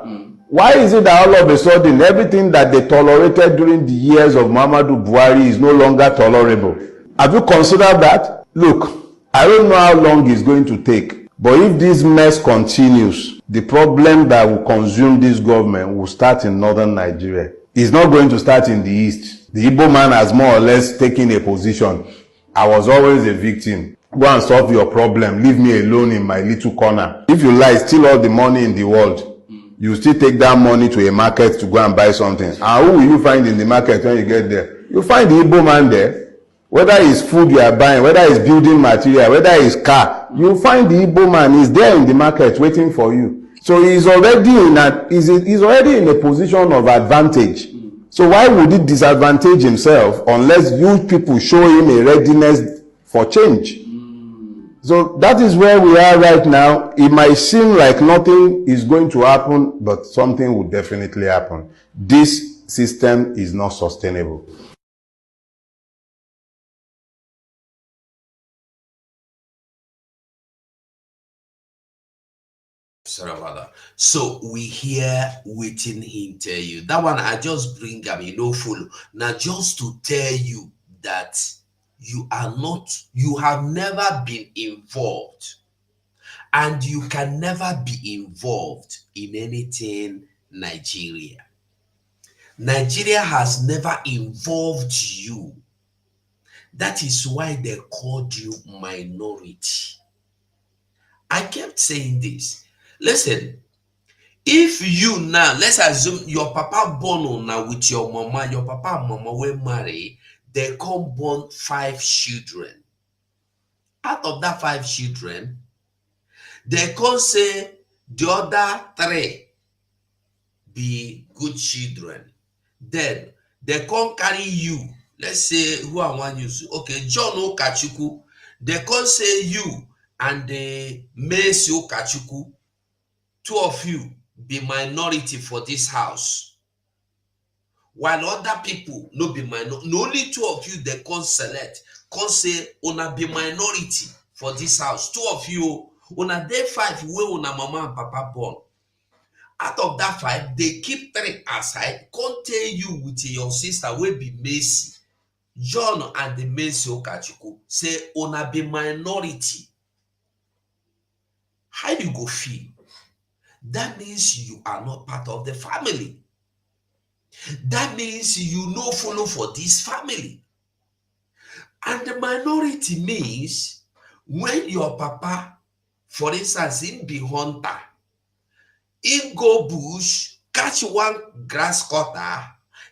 Why is it that all of a sudden everything that they tolerated during the years of Muhammadu Buhari is no longer tolerable? Have you considered that? Look, I don't know how long it's going to take, but if this mess continues, the problem that will consume this government will start in northern Nigeria. It's not going to start in the east. The Igbo man has more or less taken a position. I was always a victim. Go and solve your problem. Leave me alone in my little corner. If you lie, steal all the money in the world. You still take that money to a market to go and buy something. And who will you find in the market when you get there? You find the Igbo man there. Whether it's food you are buying, whether it's building material, whether it's car, you find the Igbo man is there in the market waiting for you. So he's already in a position of advantage. So why would he disadvantage himself unless you people show him a readiness for change? So that is where we are right now. It might seem like nothing is going to happen, but something will definitely happen. This system is not sustainable. So we hear waiting him tell you. That one I just bring no follow. Now just to tell you that you have never been involved, and you can never be involved in anything Nigeria. Nigeria has never involved you. That is why they called you minority. I kept saying this. Listen, if you now, let's assume your papa born now with your mama, your papa and mama were married, they come born 5 children. Out of that 5 children, they can say the other 3 be good children. Then they can carry you. Let's say who I want you to. Okay, John Okachuku. They can say you and the Messi Okachuku. 2 of you be minority for this house. While other people no be minority. Only 2 of you they can select. Can say una be minority for this house. 2 of you, una dey 5 where una mama and papa born. Out of that 5, they keep 3 aside. Can't tell you with your sister will be Messi. John and the Menso Kachuku say una be minority. How you go feel? That means you are not part of the family. That means you no follow for this family. And the minority means when your papa, for instance, him be hunter, him go bush, catch one grass cutter.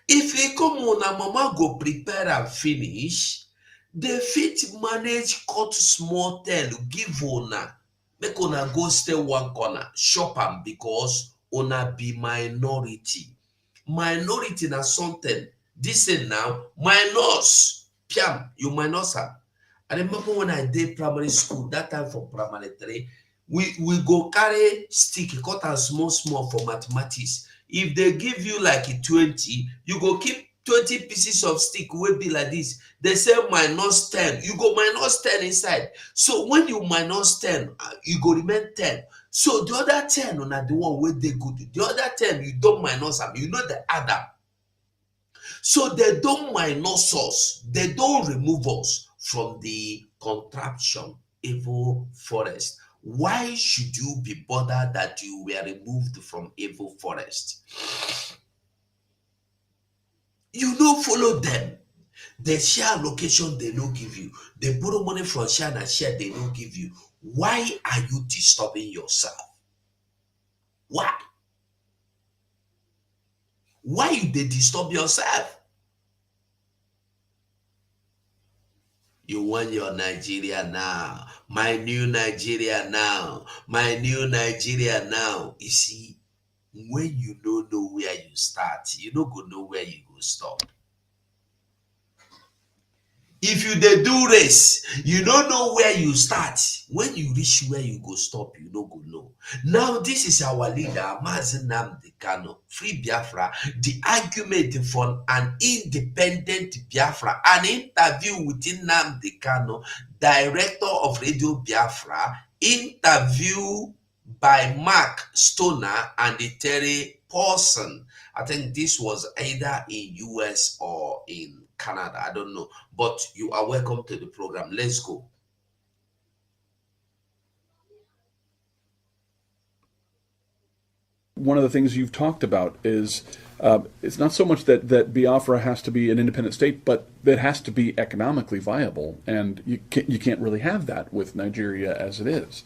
If he come on and mama go prepare and finish, they fit manage cut small tail, give una, make una go stay one corner, shop am because una be minority. Minority na something. This thing now, minus, piam, you minus am. I remember when I did primary school, that time for primary 3, we go carry stick, cut am small for mathematics. If they give you like a 20, you go keep 20 pieces of stick wey be like this. They say minus 10, you go minus 10 inside. So when you minus 10, you go remain 10. So the other 10 na the one wey dey good. The other 10 you don't minus am, you know the other. So they don't minus us, they don't remove us from the contraption evil forest. Why should you be bothered that you were removed from evil forest? You don't follow them. The share location they don't give you. They borrow money from share and share they don't give you. Why are you disturbing yourself? Why? Why you they disturb yourself? You want your Nigeria now. My new Nigeria now. My new Nigeria now. You see, when you don't know where you start, you don't go know where you go stop. If you dey do race, you don't know where you start. When you reach where you go stop, you don't go know. Now, this is our leader, Mazi Nnamdi Kanu, Free Biafra, the argument for an independent Biafra, an interview with Nnamdi Kanu, director of Radio Biafra, interview by Mark Stoner and Terry Paulson. I think this was either in US or in Canada, I don't know, but you are welcome to the program. Let's go. One of the things you've talked about is it's not so much that Biafra has to be an independent state, but that has to be economically viable, and you can't really have that with Nigeria as it is.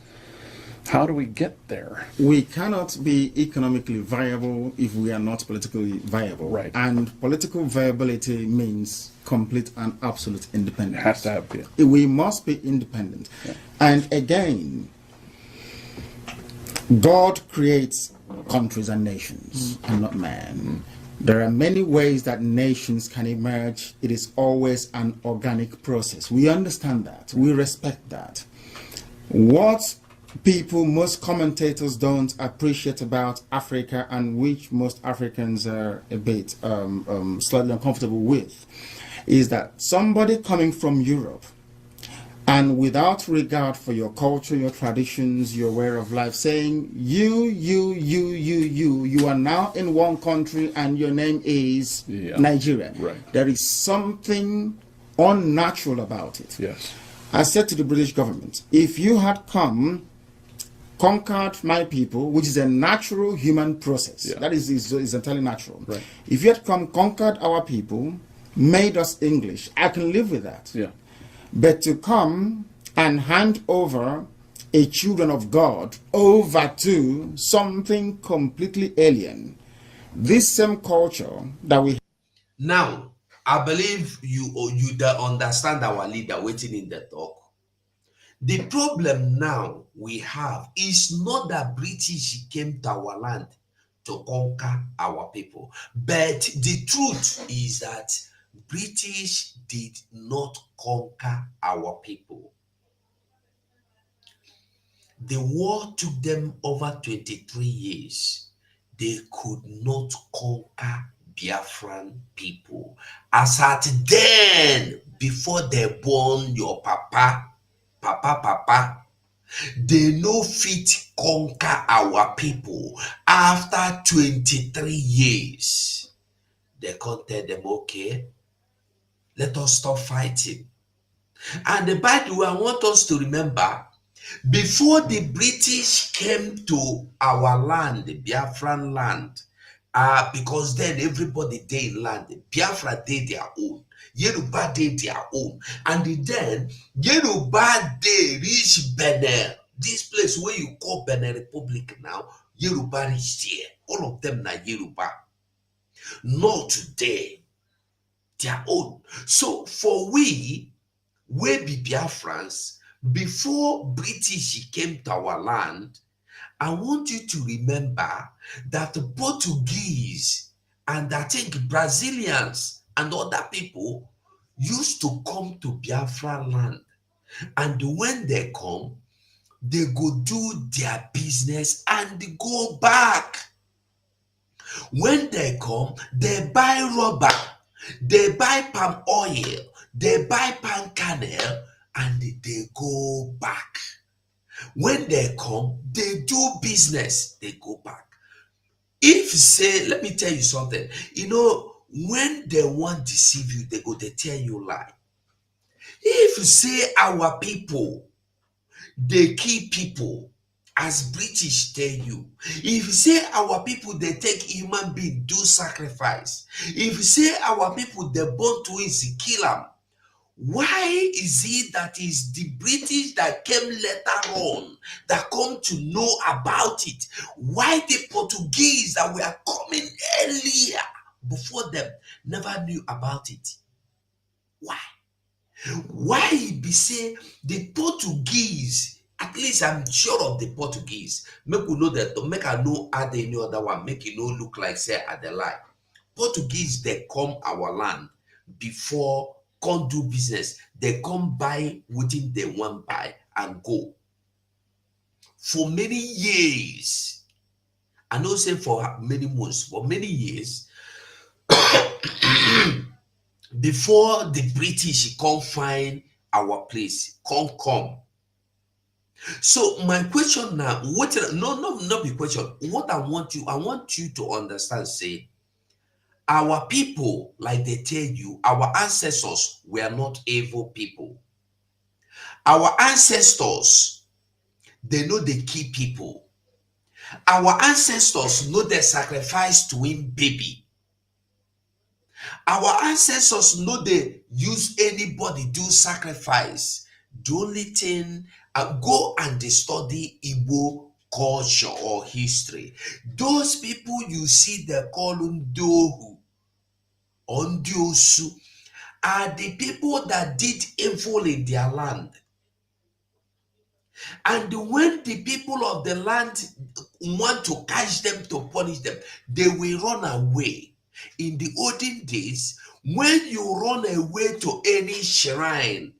How do we get there? We cannot be economically viable if we are not politically viable. Right. And political viability means complete and absolute independence. It has to have, yeah. We must be independent. Yeah. And again, God creates countries and nations and not man. There are many ways that nations can emerge. It is always an organic process. We understand that. We respect that. What most commentators don't appreciate about Africa, and which most Africans are a bit slightly uncomfortable with, is that somebody coming from Europe and without regard for your culture, your traditions, your way of life, saying you are now in one country and your name is Nigeria. Right. There is something unnatural about it. Yes. I said to the British government, if you had come, conquered my people, which is a natural human process. Yeah. That is entirely natural. Right. If you had come, conquered our people, made us English, I can live with that. Yeah. But to come and hand over a children of God over to something completely alien, this same culture that we now, I believe you understand our leader waiting in the talk. The problem now we have is not that British came to our land to conquer our people, but the truth is that British did not conquer our people. The war took them over 23 years. They could not conquer Biafran people. As at then, before they born your papa, they no fit conquer our people. After 23 years, they can't tell them, okay, Let us stop fighting. And by the way, I want us to remember, before the British came to our land, the Biafran land, because then everybody did land, Biafra did their own, Yoruba did their own, and then Yoruba they reach Benin, this place where you call Benin Republic now, Yoruba reached here. All of them are Yoruba. Not today, their own. So for we be Biafrans, before British came to our land, I want you to remember that the Portuguese and I think Brazilians and other people used to come to Biafra land. And when they come, they go do their business and they go back. When they come, they buy rubber, they buy palm oil, they buy palm kernel, and they go back. When they come, they do business, they go back. If say, let me tell you something, when they want to deceive you, they tell you lie. If say our people, they kill people, as British tell you, if you say our people they take human being do sacrifice, if you say our people they born twins kill them, why is it that is the British that came later on that come to know about it? Why the Portuguese that were coming earlier before them never knew about it? Why? Why it be say the Portuguese, at least I'm sure of the Portuguese, make we know that, make I know add any other one, make it no look like say at the lie. Portuguese they come our land before come do business. They come buy within they want buy and go. For many years, I know say for many months, for many years, before the British come find our place, come. So my question now, what not be question. What I want you to understand, say, our people, like they tell you, our ancestors were not evil people. Our ancestors, they know they kill people. Our ancestors know they sacrifice to him baby. Our ancestors know they use anybody do sacrifice. The only thing, go and study Igbo culture or history. Those people you see they call them Dohu or Ndiosu are the people that did evil in their land. And when the people of the land want to catch them to punish them, they will run away. In the olden days, when you run away to any shrine,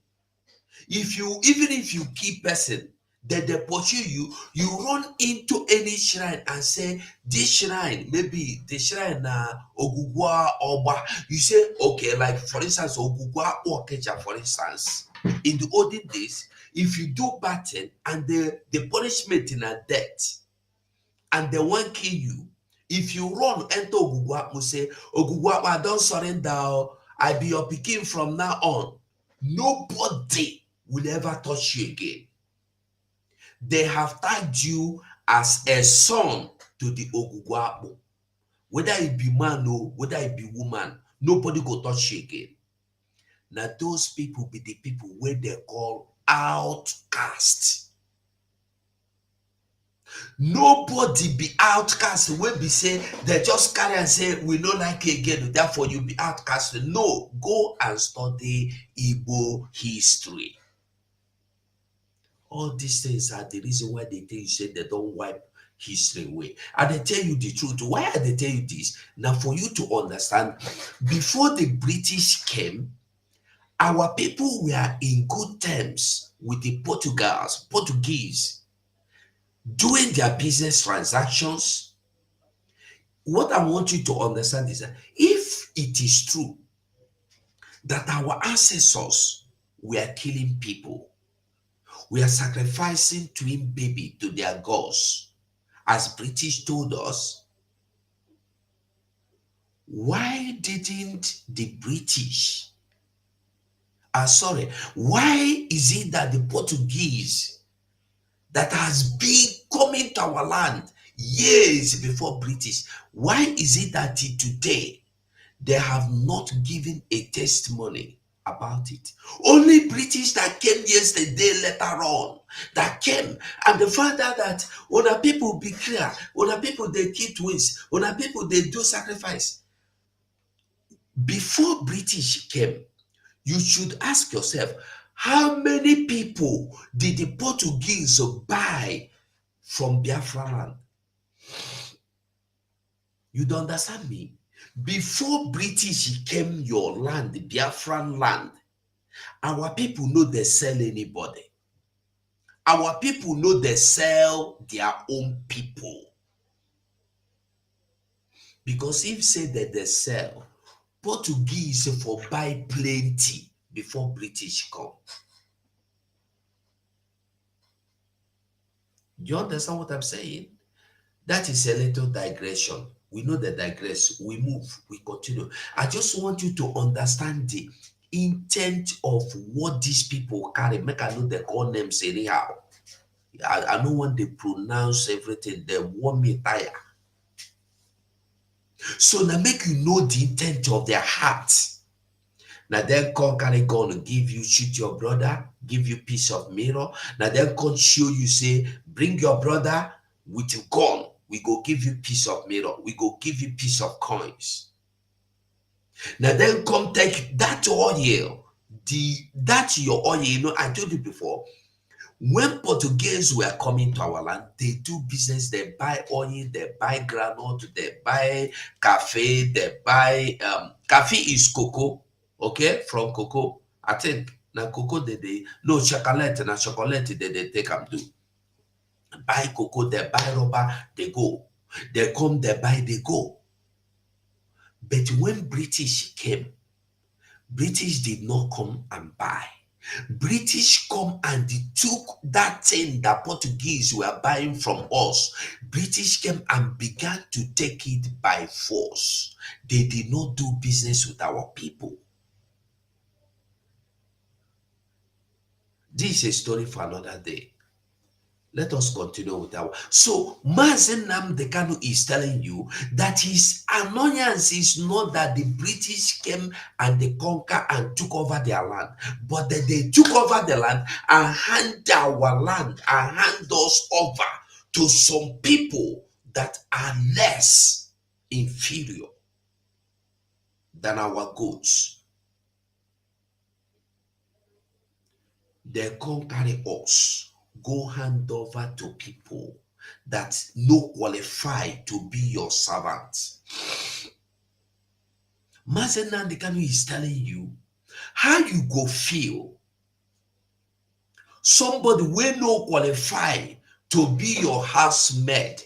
even if you keep person, that they pursue you, you run into any shrine and say, this shrine, maybe the shrine Ogugwa Oba. You say, okay, like for instance, Ogugwa Okeja, for instance. In the olden days, if you do bad thing and the punishment in a death, and they won't kill you, if you run enter Ogugwa, say, Ogugwa, I don't surrender, I be your picking from now on. Nobody will ever touch you again. They have tagged you as a son to the Ogugwa. Whether it be man or whether it be woman, nobody go touch you again. Now those people be the people where they call outcast. Nobody be outcast when be say they just carry and say we no like it again, therefore you be outcast. No, go and study Igbo history. All these things are the reason why they tell you say they don't wipe history away. And they tell you the truth. Why are they tell you this? Now for you to understand, before the British came, our people were in good terms with the Portuguese, doing their business transactions. What I want you to understand is that if it is true that our ancestors were killing people, we are sacrificing twin baby to their gods, as British told us, why didn't the British sorry, why is it that the Portuguese that has been coming to our land years before British, why is it that till today they have not given a testimony about it? Only British that came yesterday later on, that came, and the fact that other people be clear, other people they keep twins, other people they do sacrifice. Before British came, you should ask yourself, how many people did the Portuguese buy from Biafra land? You don't understand me? Before British came your land, the Biafran land, our people know they sell anybody. Our people know they sell their own people. Because if say that they sell, Portuguese for buy plenty before British come. Do you understand what I'm saying? That is a little digression. We know the digress, we move, we continue. I just want you to understand the intent of what these people carry. Make I know the call names anyhow. I don't want to pronounce everything. They want me tired. So now make you know the intent of their hearts. Now then come carry gun and give you, shoot your brother, give you piece of mirror. Now then come show you, say, bring your brother with your gun. We go give you piece of mirror. We go give you piece of coins. Now then come take that oil. That's your oil. You know, I told you before, when Portuguese were coming to our land, they do business. They buy oil, they buy granite, they buy cafe, they buy cafe is cocoa, okay, from cocoa. I think now cocoa they no chocolate, na chocolate they take them do. Buy cocoa, they buy rubber, they go. They come, they buy, they go. But when British came, British did not come and buy. British come and they took that thing that Portuguese were buying from us. British came and began to take it by force. They did not do business with our people. This is a story for another day. Let us continue with our. So, Mazen Nnamdi Kanu is telling you that his annoyance is not that the British came and they conquered and took over their land, but that they took over the land and hand our land and hand us over to some people that are less inferior than our goods. They come carry us, go hand over to people that no qualify to be your servant. Mazen Nnamdi Kanu is telling you how you go feel. Somebody will no qualify to be your housemaid.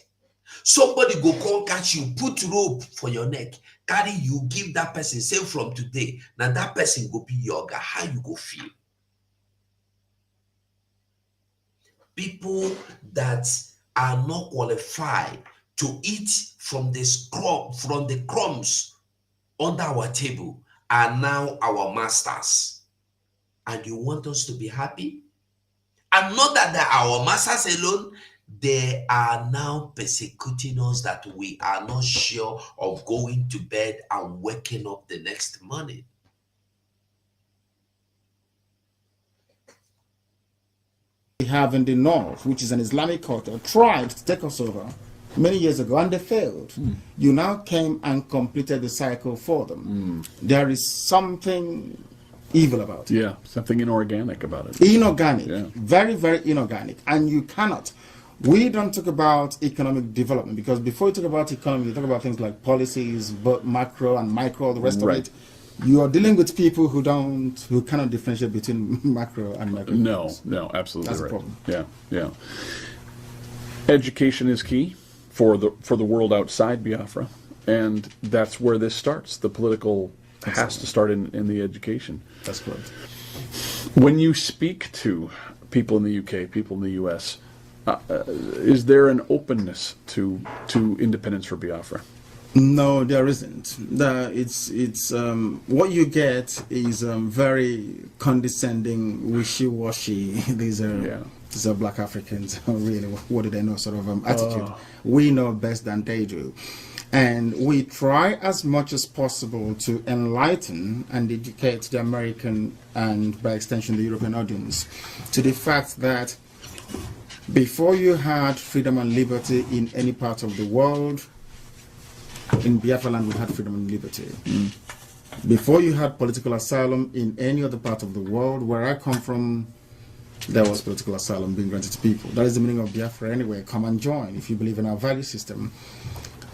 Somebody go come catch you, put rope for your neck, carry you, give that person, say from today, now that person go be your guy. How you go feel? People that are not qualified to eat from the crumbs under our table are now our masters. And you want us to be happy? And not that they're our masters alone, they are now persecuting us that we are not sure of going to bed and waking up the next morning. We have in the north, which is an Islamic culture, tried to take us over many years ago and they failed. You now came and completed the cycle for them. There is something evil about it. Yeah, something inorganic about it. Inorganic. Yeah. Very, very inorganic. And you cannot. We don't talk about economic development because before you talk about economy, you talk about things like policies, both macro and micro, the rest of it. You are dealing with people who cannot differentiate between macro and micro. No, absolutely That's right. a problem. Yeah. Education is key for the world outside Biafra, and that's where this starts. The political has to start in the education. That's correct. When you speak to people in the UK, people in the US, is there an openness to independence for Biafra? No, there isn't. It's what you get is very condescending, wishy-washy. These are black Africans. Really, what do they know? Sort of attitude. We know best than they do, and we try as much as possible to enlighten and educate the American and, by extension, the European audience to the fact that before you had freedom and liberty in any part of the world, in Biafra land we had freedom and liberty. Before you had political asylum in any other part of the world, where I come from, there was political asylum being granted to people. That is the meaning of Biafra anyway. Come and join if you believe in our value system.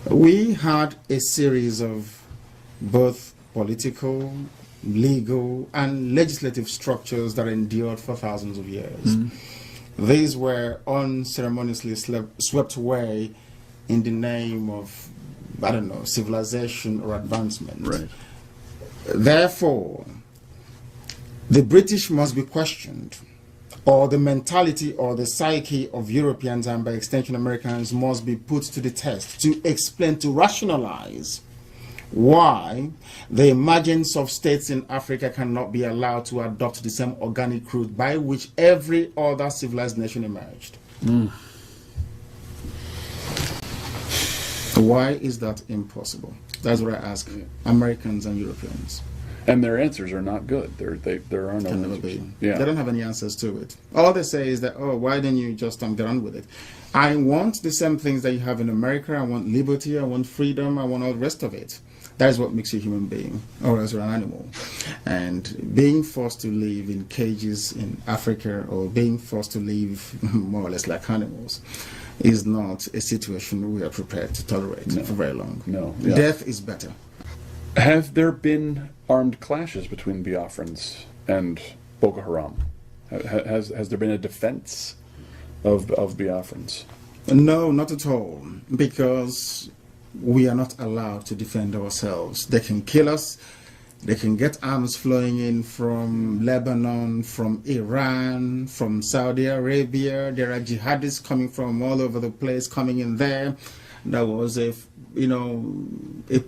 We had a series of both political, legal, and legislative structures that endured for thousands of years. These were unceremoniously swept away in the name of, I don't know, civilization or advancement. Right. Therefore, the British must be questioned, or the mentality or the psyche of Europeans and, by extension, Americans must be put to the test to explain, to rationalize why the emergence of states in Africa cannot be allowed to adopt the same organic route by which every other civilized nation emerged. Why is that impossible? That's what I ask Americans and Europeans. And their answers are not good. There are no Can never answers. be. Yeah. They don't have any answers to it. All they say is that, oh, why didn't you just get on with it? I want the same things that you have in America. I want liberty. I want freedom. I want all the rest of it. That is what makes you a human being, or else you're an animal. And being forced to live in cages in Africa, or being forced to live more or less like animals, is not a situation we are prepared to tolerate for very long. No. Death is better. Have there been armed clashes between Biafrans and Boko Haram? Has there been a defense of Biafrans? No, not at all, because we are not allowed to defend ourselves. They can kill us. They can get arms flowing in from Lebanon, from Iran, from Saudi Arabia. There are jihadists coming from all over the place, coming in there. There was a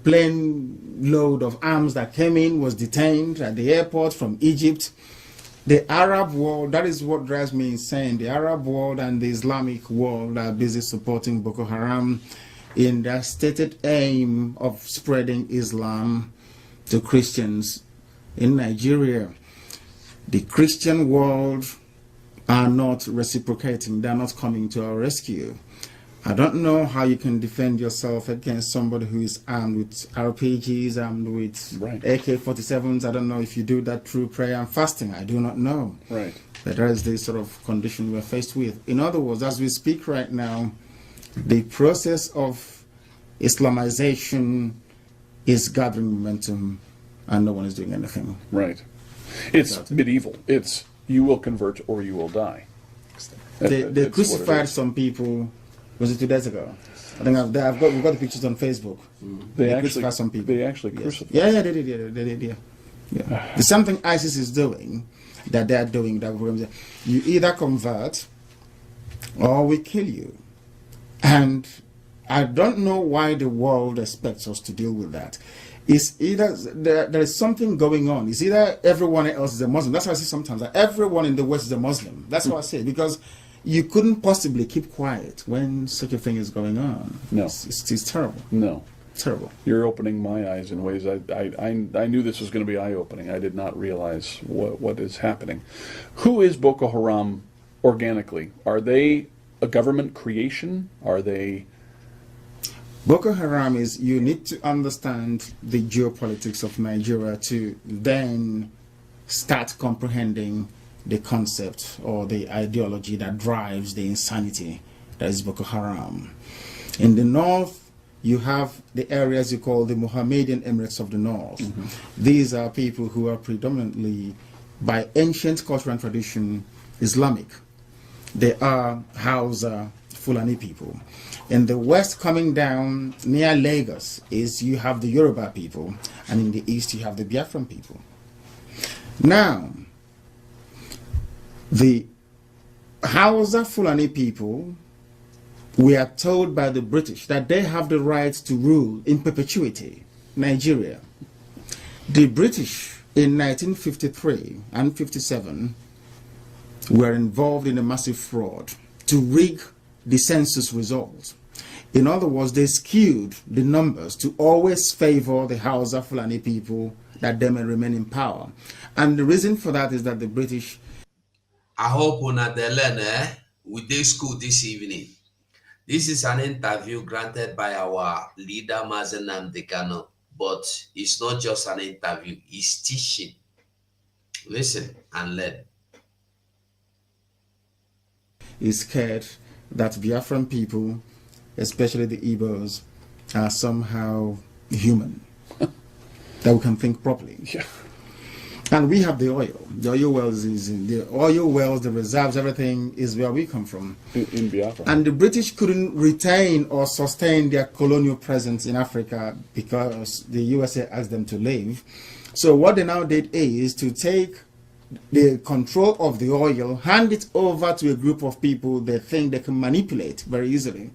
plane load of arms that came in, was detained at the airport from Egypt. The Arab world, that is what drives me insane. The Arab world and the Islamic world are busy supporting Boko Haram in their stated aim of spreading Islam to Christians in Nigeria. The Christian world are not reciprocating. They're not coming to our rescue. I don't know how you can defend yourself against somebody who is armed with RPGs, armed with AK-47s. I don't know if you do that through prayer and fasting. I do not know. Right. But that is the sort of condition we're faced with. In other words, as we speak right now, the process of Islamization is gathering momentum, and no one is doing anything. Right. It's medieval. It's you will convert or you will die. They crucified some people. Was it 2 days ago? I think we've got the pictures on Facebook. They crucified some people. They actually crucified. Yeah, they did. There's something ISIS is doing that they're doing that you either convert or we kill you. And I don't know why the world expects us to deal with that. It's either there is something going on. It's either everyone else is a Muslim. That's why I say sometimes that everyone in the West is a Muslim. That's what I say, because you couldn't possibly keep quiet when such a thing is going on. No. It's terrible. No. Terrible. You're opening my eyes in ways I knew this was going to be eye-opening. I did not realize what is happening. Who is Boko Haram organically? Are they a government creation? Are they... Boko Haram is, you need to understand the geopolitics of Nigeria to then start comprehending the concept or the ideology that drives the insanity that is Boko Haram. In the north, you have the areas you call the Mohammedan Emirates of the North. These are people who are predominantly, by ancient culture and tradition, Islamic. They are Hausa, Fulani people. In the west, coming down near Lagos, is you have the Yoruba people, and in the east you have the Biafran people. Now, the Hausa Fulani people we are told by the British that they have the right to rule in perpetuity Nigeria. The British in 1953 and 57 were involved in a massive fraud to rig the census results. In other words, they skewed the numbers to always favor the Hausa Fulani people that they may remain in power. And the reason for that is that the British... I hope una dey learn, with this school this evening. This is an interview granted by our leader, Mazen Namdekano, but it's not just an interview, it's teaching. Listen and learn. Is scared that Biafran people, especially the Igbos, are somehow human, that we can think properly. Yeah. And we have the oil. The oil wells is in the oil wells, the reserves, everything is where we come from. In Biafra. And the British couldn't retain or sustain their colonial presence in Africa because the USA asked them to leave. So what they now did is to take the control of the oil, hand it over to a group of people they think they can manipulate very easily.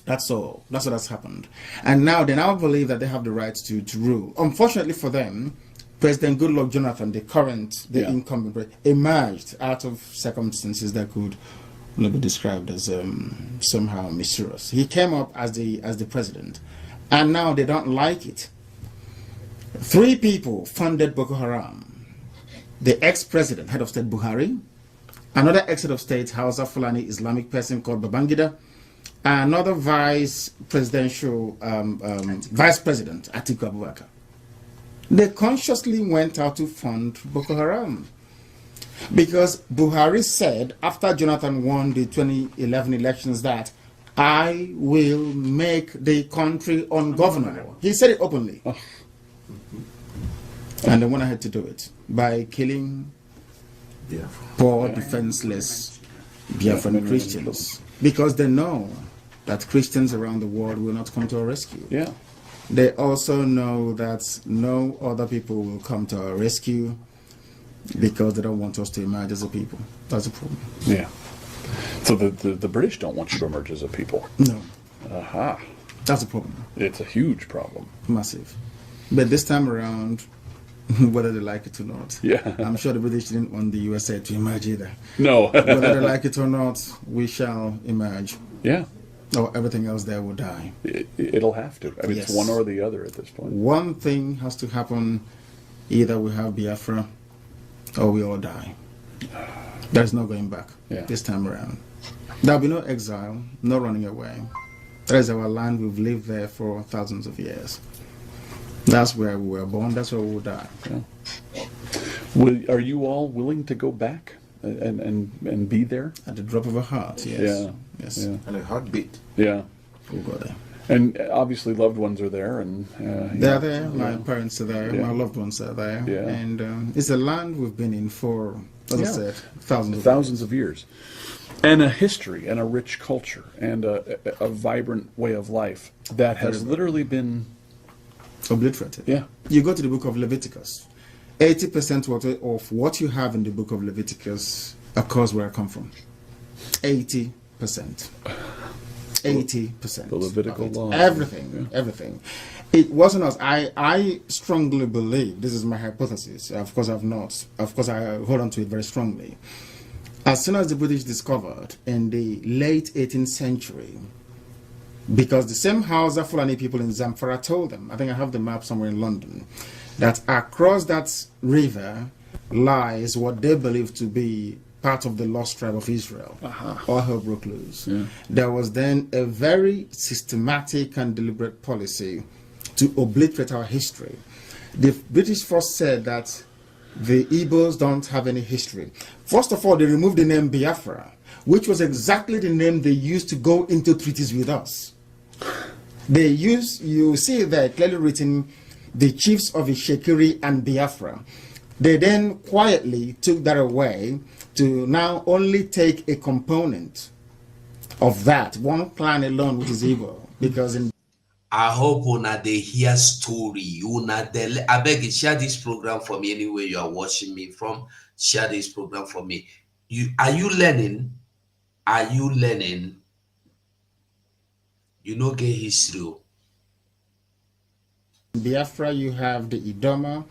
That's all. That's what has happened. And now they now believe that they have the right to rule. Unfortunately for them, President Goodluck Jonathan, the incumbent, emerged out of circumstances that could be described as somehow mysterious. He came up as the president, and now they don't like it. 3 people funded Boko Haram: the ex-president, head of state Buhari, another ex-head of state Hausa Fulani Islamic person called Babangida, another vice president Atiku Abubakar. They consciously went out to fund Boko Haram because Buhari said after Jonathan won the 2011 elections that I will make the country ungovernable. He said it openly. Oh. And they went ahead to do it by killing poor, defenseless Biafran Christians because they know that Christians around the world will not come to our rescue. Yeah. They also know that no other people will come to our rescue because they don't want us to emerge as a people. That's a problem. Yeah. So the British don't want you to emerge as a people. No. Aha. That's a problem. It's a huge problem. Massive. But this time around, whether they like it or not, I'm sure the British didn't want the USA to emerge either. No. Whether they like it or not, we shall emerge. Yeah. Or everything else there will die. It'll have to. I mean, It's one or the other at this point. One thing has to happen. Either we have Biafra or we all die. There's no going back this time around. There'll be no exile, no running away. That is our land. We've lived there for thousands of years. That's where we were born. That's where we'll die. Yeah. Are you all willing to go back and be there? At the drop of a heart, yes. Yeah. Yes. Yeah. And a heartbeat. Yeah. We'll go there. And obviously loved ones are there. And they're there. My parents are there. My loved ones are there. Yeah. And it's a land we've been in for, as I said, thousands of years. And a history and a rich culture and a vibrant way of life that has literally been obliterated. Yeah. You go to the book of Leviticus. 80% of what you have in the book of Leviticus occurs where I come from. 80%. 80%. The Levitical law. Everything. Everything. It wasn't us. I strongly believe, this is my hypothesis, of course I've not, of course I hold on to it very strongly. As soon as the British discovered in the late 18th century, because the same Hausa Fulani people in Zamfara told them, I think I have the map somewhere in London, that across that river lies what they believe to be part of the lost tribe of Israel. All hell broke loose. Yeah. There was then a very systematic and deliberate policy to obliterate our history. The British first said that the Igbos don't have any history. First of all, they removed the name Biafra, which was exactly the name they used to go into treaties with us. They used, you see there clearly written, the chiefs of Ishekiri and Biafra. They then quietly took that away to now only take a component of that, one clan alone, which is evil. Because in I hope una they hear story. Una de I beg you, share this program for me anywhere you are watching me from. Share this program for me. Are you learning? are you learning? You know, get history. In Biafra, you have the Idoma,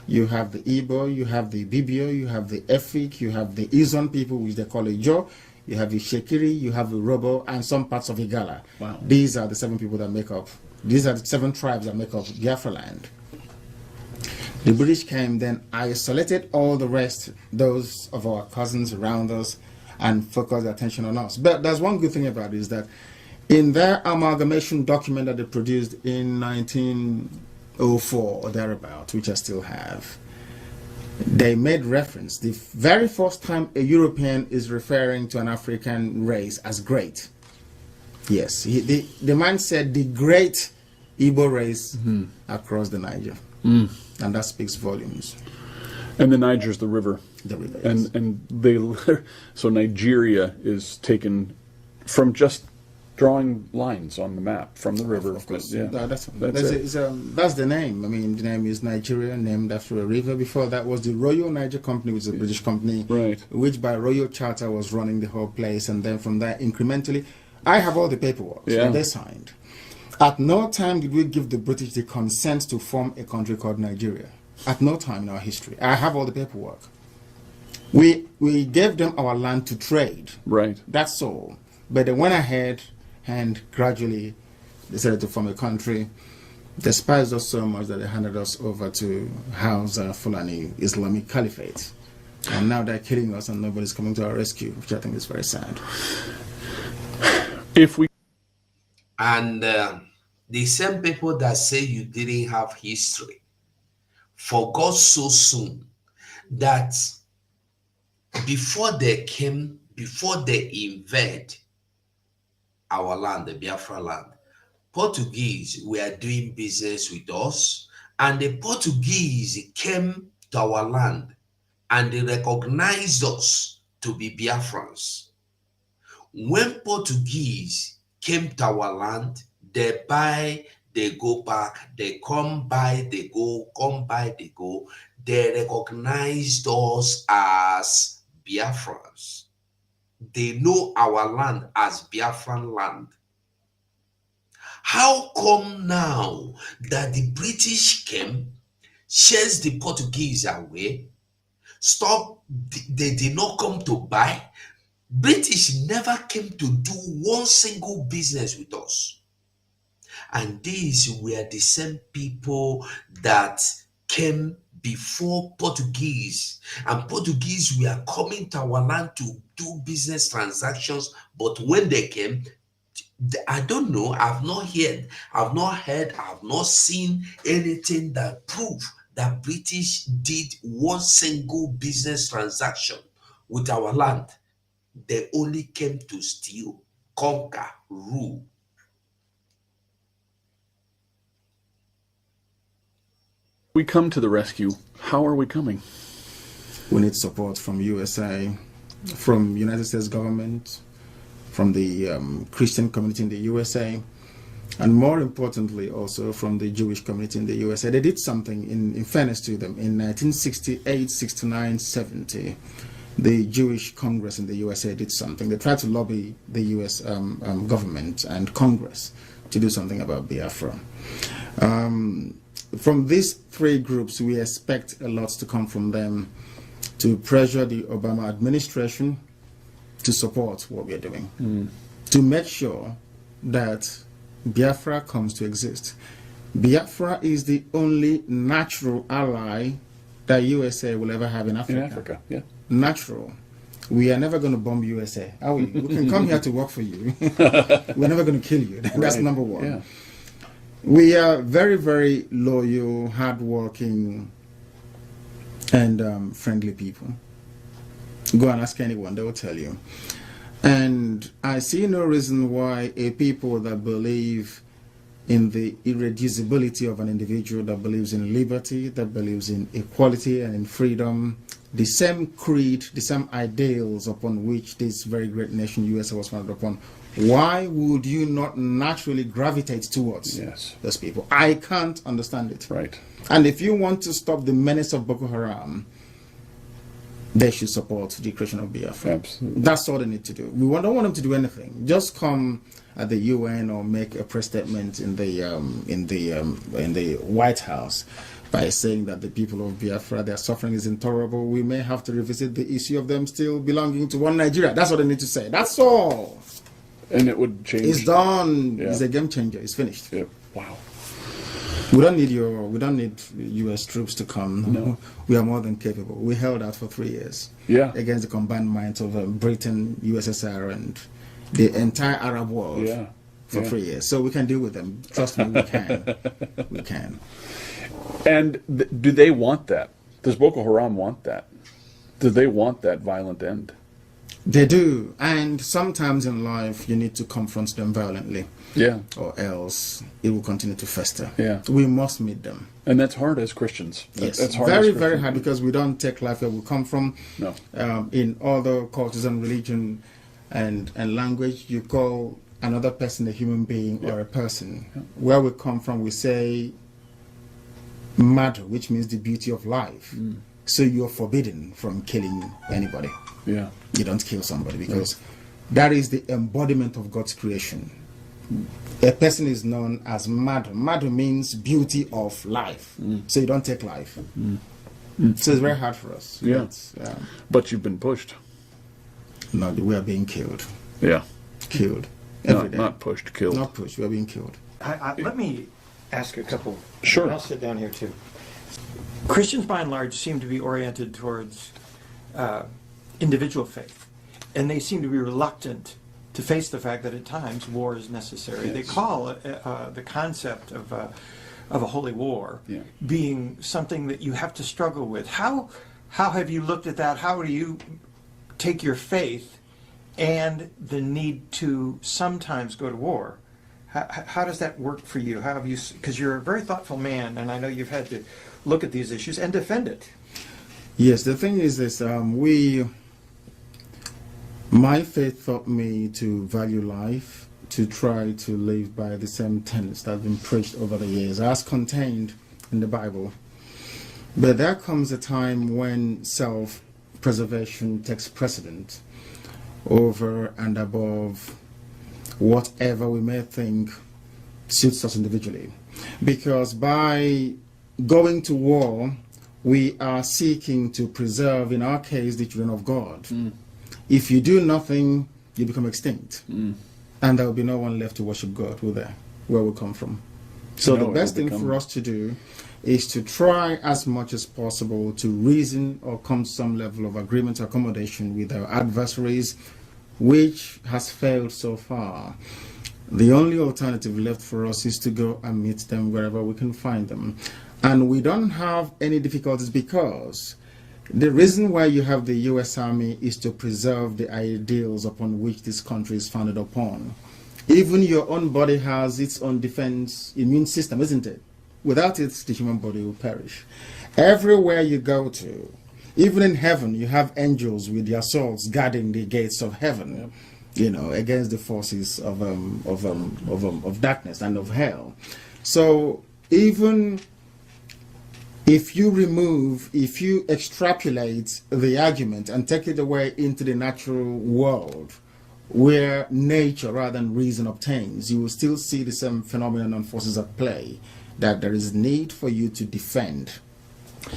you have the Igbo, you have the Bibio, you have the Efik, you have the Izon people, which they call Ijo, you have the Shekiri, you have the Robo, and some parts of Igala. Wow. These are the 7 people that make up, these are the 7 tribes that make up Biafra land. The British came, then isolated all the rest, those of our cousins around us, and focused their attention on us. But there's one good thing about it, is that in their amalgamation document that they produced in 1904 or thereabout, which I still have, they made reference, the very first time a European is referring to an African race as great. Yes, the man said the great Igbo race across the Niger. And that speaks volumes. And the Niger's the river. The river, yes. And they, so Nigeria is taken from just drawing lines on the map from the river. Of course, yeah, that's the name. I mean, the name is Nigeria, named after a river. Before that was the Royal Niger Company, which is a British company, right, which by royal charter was running the whole place. And then from there, incrementally, I have all the paperwork that they signed. At no time did we give the British the consent to form a country called Nigeria. At no time in our history. I have all the paperwork. We gave them our land to trade. Right. That's all. But they went ahead and gradually decided to form a country. They despised us so much that they handed us over to house Fulani Islamic Caliphate. And now they're killing us and nobody's coming to our rescue, which I think is very sad. If we And the same people that say you didn't have history forgot so soon that before they invade our land, the Biafra land, Portuguese were doing business with us, and the Portuguese came to our land and they recognized us to be Biafrans. When Portuguese came to our land, they buy, they go back, they come by, they go, come by, they go. They recognized us as Biafrans. They know our land as Biafran land. How come now that the British came, chased the Portuguese away, they did not come to buy? British never came to do one single business with us. And these were the same people that came before Portuguese. And Portuguese were coming to our land to do business transactions. But when they came, I don't know, I've not seen anything that proves that British did one single business transaction with our land. They only came to steal, conquer, rule. We come to the rescue. How are we coming? We need support from USA, from United States government, from the Christian community in the USA, and more importantly also from the Jewish community in the USA. They did something, in fairness to them, in 1968, 69, 70. The Jewish Congress in the USA did something. They tried to lobby the US government and Congress to do something about Biafra. From these 3 groups, we expect a lot to come from them to pressure the Obama administration to support what we are doing, to make sure that Biafra comes to exist. Biafra is the only natural ally that USA will ever have in Africa. In Africa, yeah. Natural. We are never going to bomb USA, are we? We can come here to work for you. We're never going to kill you. That's number one. Yeah. We are very, very loyal, hardworking, and friendly people. Go and ask anyone, they will tell you. And I see no reason why a people that believe in the irreducibility of an individual, that believes in liberty, that believes in equality and in freedom, the same creed, the same ideals upon which this very great nation USA was founded upon, why would you not naturally gravitate towards those people? I can't understand it. Right. And if you want to stop the menace of Boko Haram, they should support the creation of Biafra. Absolutely. That's all they need to do. We don't want them to do anything. Just come at the UN or make a press statement in the White House by saying that the people of Biafra, their suffering is intolerable. We may have to revisit the issue of them still belonging to one Nigeria. That's what they need to say. That's all. And it would change. It's done. Yeah. It's a game changer. It's finished. Yeah. Wow. We don't need U.S. troops to come. No. We are more than capable. We held out for 3 years. Yeah. Against the combined minds of Britain, USSR, and the entire Arab world. Yeah. For 3 years. So we can deal with them. Trust me, we can. We can. And do they want that? Does Boko Haram want that? Do they want that violent end? They do. And sometimes in life, you need to confront them violently. Yeah. Or else it will continue to fester. Yeah. We must meet them. And that's hard as Christians. Yes. That's hard. Very, very hard, because we don't take life where we come from. No. In other cultures and religion and language, you call another person a human being or a person. Yeah. Where we come from, we say madu, which means the beauty of life. Mm. So you're forbidden from killing anybody. Yeah. You don't kill somebody, because that is the embodiment of God's creation. A person is known as madu. Madu means beauty of life. Mm. So you don't take life. Mm. Mm. So it's very hard for us. Yeah. But you've been pushed. No, we are being killed. Yeah. Killed. Every day. Not pushed, killed. Not pushed, we are being killed. Let me ask a couple. Sure. I'll sit down here too. Christians by and large seem to be oriented towards individual faith, and they seem to be reluctant to face the fact that at times war is necessary. Yes. They call the concept of a holy war being something that you have to struggle with. How have you looked at that? How do you take your faith and the need to sometimes go to war? How does that work for you? How have you? Because you're a very thoughtful man, and I know you've had to look at these issues and defend it. Yes, the thing is this: my faith taught me to value life, to try to live by the same tenets that have been preached over the years, as contained in the Bible. But there comes a time when self-preservation takes precedent over and above whatever we may think suits us individually. Because by going to war, we are seeking to preserve, in our case, the children of God. Mm. If you do nothing, you become extinct. Mm. And there will be no one left to worship God where we come from. So the best thing for us to do is to try as much as possible to reason or come to some level of agreement or accommodation with our adversaries, which has failed so far. The only alternative left for us is to go and meet them wherever we can find them. And we don't have any difficulties, because the reason why you have the U.S. Army is to preserve the ideals upon which this country is founded upon. Even your own body has its own defense immune system, isn't it? Without it, the human body will perish. Everywhere you go to, even in heaven, you have angels with their swords guarding the gates of heaven, against the forces of darkness and of hell. So even if you extrapolate the argument and take it away into the natural world, where nature rather than reason obtains, you will still see the same phenomenon and forces at play, that there is need for you to defend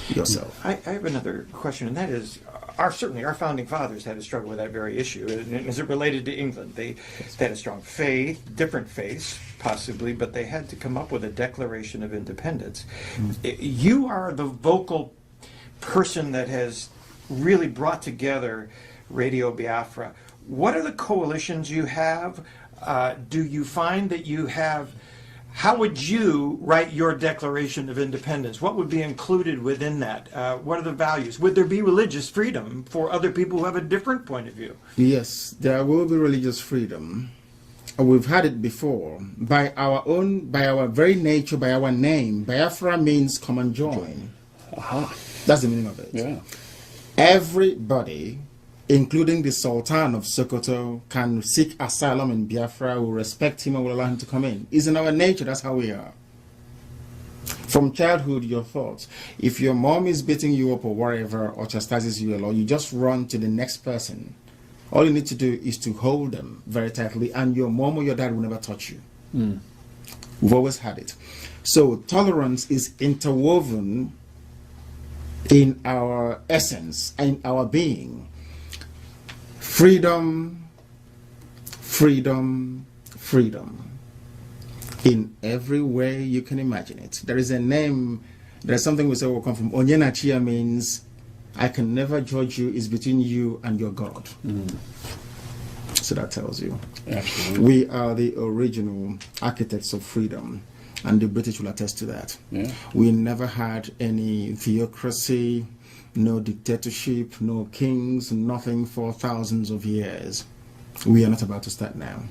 yourself. I have another question, and that is, certainly our founding fathers had to struggle with that very issue. As it related to England, they had a strong faith, different faiths possibly, but they had to come up with a Declaration of Independence. Mm. You are the vocal person that has really brought together Radio Biafra. What are the coalitions you have? Do you find that you have? How would you write your Declaration of Independence? What would be included within that? What are the values? Would there be religious freedom for other people who have a different point of view? Yes, there will be religious freedom. We've had it before. By our very nature, by our name, Biafra means come and join. Aha. That's the meaning of it. Yeah. Everybody, including the Sultan of Sokoto, can seek asylum in Biafra, will respect him and will allow him to come in. It's in our nature, that's how we are. From childhood, your thoughts. If your mom is beating you up or whatever, or chastises you a lot, you just run to the next person. All you need to do is to hold them very tightly, and your mom or your dad will never touch you. We've always had it. So tolerance is interwoven in our essence and our being. Freedom, freedom, freedom. In every way you can imagine it. There is a name, there's something we say will come from. Onyenachia means I can never judge you, it's between you and your God. So that tells you. Absolutely. We are the original architects of freedom, and the British will attest to that. Yeah. We never had any theocracy, no dictatorship, no kings, nothing for thousands of years. We are not about to start now.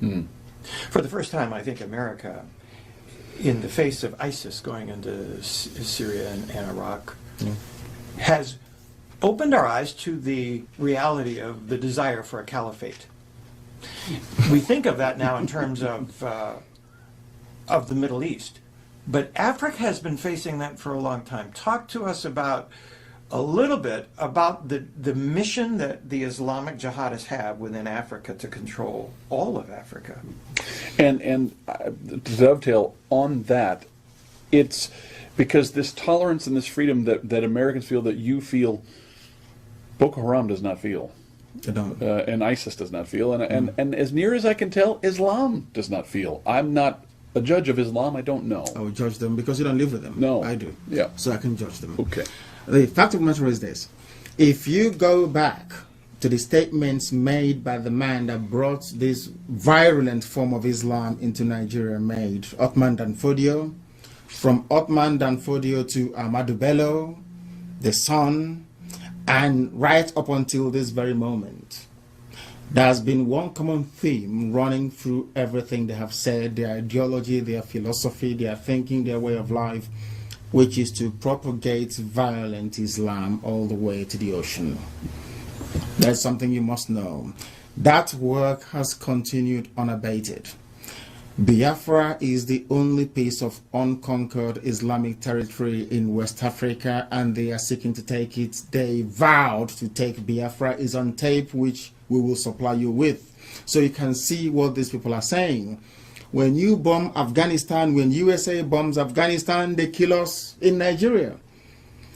For the first time, I think America, in the face of ISIS going into Syria and Iraq, has opened our eyes to the reality of the desire for a caliphate. We think of that now in terms of the Middle East, but Africa has been facing that for a long time. Talk to us about a little bit about the mission that the Islamic jihadists have within Africa to control all of Africa. And to dovetail on that, it's because this tolerance and this freedom that Americans feel, that you feel, Boko Haram does not feel. I don't. And ISIS does not feel. And as near as I can tell, Islam does not feel. I'm not a judge of Islam. I don't know. I will judge them because you don't live with them. No. I do. Yeah. So I can judge them. Okay. The fact of the matter is this. If you go back to the statements made by the man that brought this virulent form of Islam into Nigeria, made Othman Danfodio, from Othman Danfodio to Ahmadu Bello, the son, and right up until this very moment, there's been one common theme running through everything they have said, their ideology, their philosophy, their thinking, their way of life, which is to propagate violent Islam all the way to the ocean. That's something you must know. That work has continued unabated. Biafra is the only piece of unconquered Islamic territory in West Africa, and they are seeking to take it. They vowed to take Biafra. Is on tape, which we will supply you with. So you can see what these people are saying. When you bomb Afghanistan, when USA bombs Afghanistan, they kill us in Nigeria.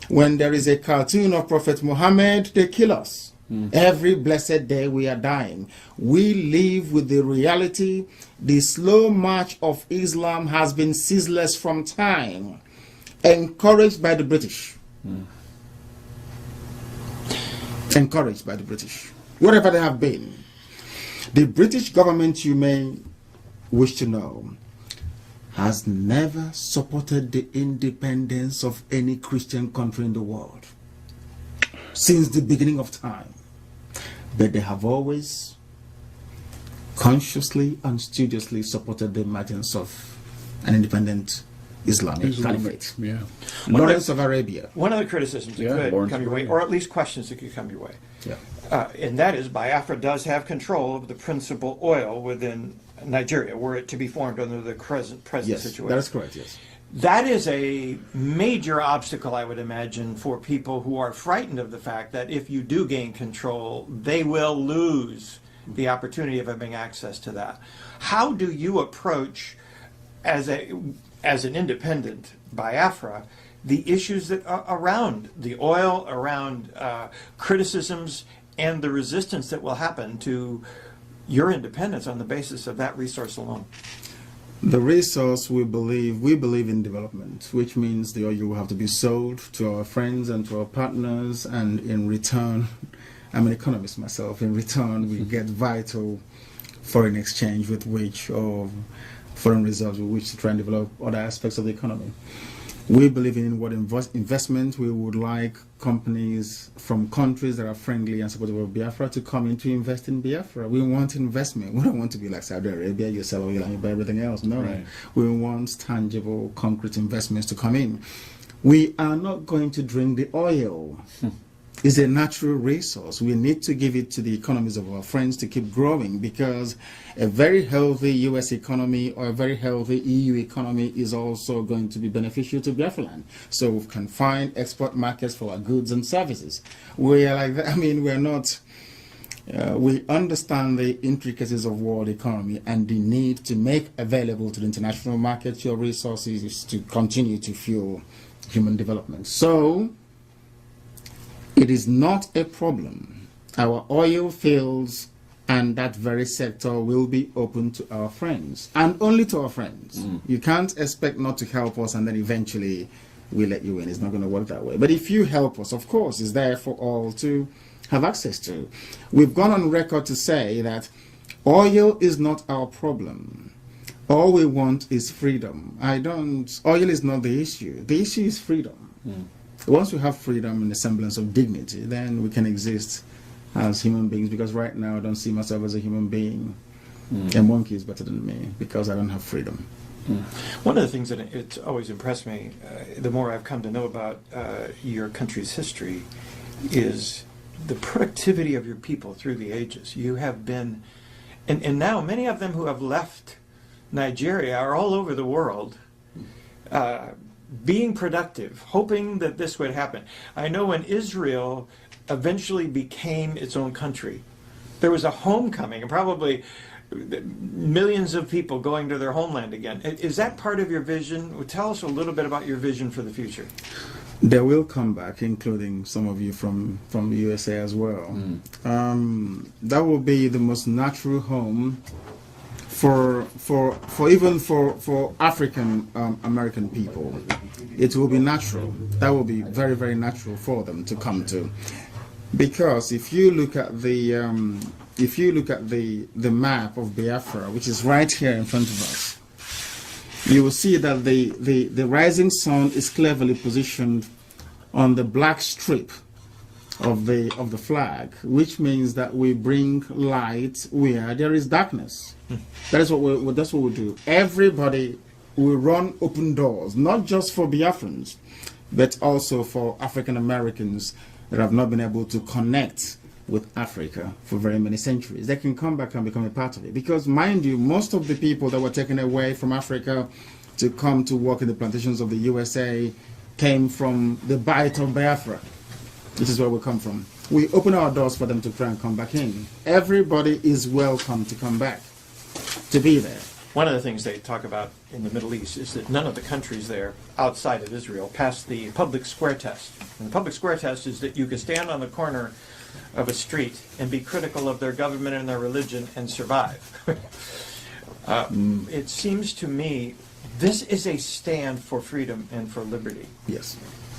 When there is a cartoon of Prophet Muhammad, they kill us. Every blessed day we are dying. We live with the reality. The slow march of Islam has been ceaseless from time, encouraged by the British. Encouraged by the British. Whatever they have been. The British government, you may wish to know, has never supported the independence of any Christian country in the world since the beginning of time. But they have always consciously and studiously supported the emergence of an independent Islamic caliphate. Yeah. Lawrence of Arabia. One of the criticisms that could come your way, or at least questions that could come your way, and that is Biafra does have control of the principal oil within Nigeria, were it to be formed under the present situation. That is correct, yes. That is a major obstacle, I would imagine, for people who are frightened of the fact that if you do gain control, they will lose the opportunity of having access to that. How do you approach, as an independent Biafra, the issues that are around the oil, around criticisms, and the resistance that will happen to your independence on the basis of that resource alone? The resource, we believe in development, which means the oil will have to be sold to our friends and to our partners, and in return, I'm an economist myself, in return we get vital foreign exchange with which, or foreign reserves with which to try and develop other aspects of the economy. We believe in what investment. We would like companies from countries that are friendly and supportive of Biafra to come in to invest in Biafra. We want investment. We don't want to be like Saudi Arabia, you sell oil and you buy everything else. No, right. We want tangible, concrete investments to come in. We are not going to drink the oil. is a natural resource. We need to give it to the economies of our friends to keep growing, because a very healthy US economy or a very healthy EU economy is also going to be beneficial to Biafra land. So we can find export markets for our goods and services. We are like that. I mean, we're not. We understand the intricacies of world economy and the need to make available to the international market your resources to continue to fuel human development. So it is not a problem. Our oil fields and that very sector will be open to our friends, and only to our friends. You can't expect not to help us and then eventually we let you in. It's not going to work that way. But if you help us, of course, it's there for all to have access to. We've gone on record to say that oil is not our problem. All we want is freedom. Oil is not the issue. The issue is freedom. Once we have freedom and a semblance of dignity, then we can exist as human beings, because right now I don't see myself as a human being. A monkey is better than me because I don't have freedom. One of the things that it's always impressed me, the more I've come to know about your country's history, is the productivity of your people through the ages. You have been, and now many of them who have left Nigeria are all over the world, being productive, hoping that this would happen. I know when Israel eventually became its own country, there was a homecoming, and probably millions of people going to their homeland again. Is that part of your vision? Tell us a little bit about your vision for the future. They will come back, including some of you from the USA as well. That will be the most natural home for African American people. It will be natural. That will be very, very natural for them to come to, because if you look at the map of Biafra, which is right here in front of us, you will see that the rising sun is cleverly positioned on the black strip of the flag, which means that we bring light where there is darkness. That's what we do. Everybody will run open doors, not just for Biafrans, but also for African Americans that have not been able to connect with Africa for very many centuries. They can come back and become a part of it. Because mind you, most of the people that were taken away from Africa to come to work in the plantations of the USA came from the Bight of Biafra. This is where we come from. We open our doors for them to try and come back in. Everybody is welcome to come back, to be there. One of the things they talk about in the Middle East is that none of the countries there outside of Israel passed the public square test. And the public square test is that you can stand on the corner of a street and be critical of their government and their religion and survive. It seems to me this is a stand for freedom and for liberty. Yes.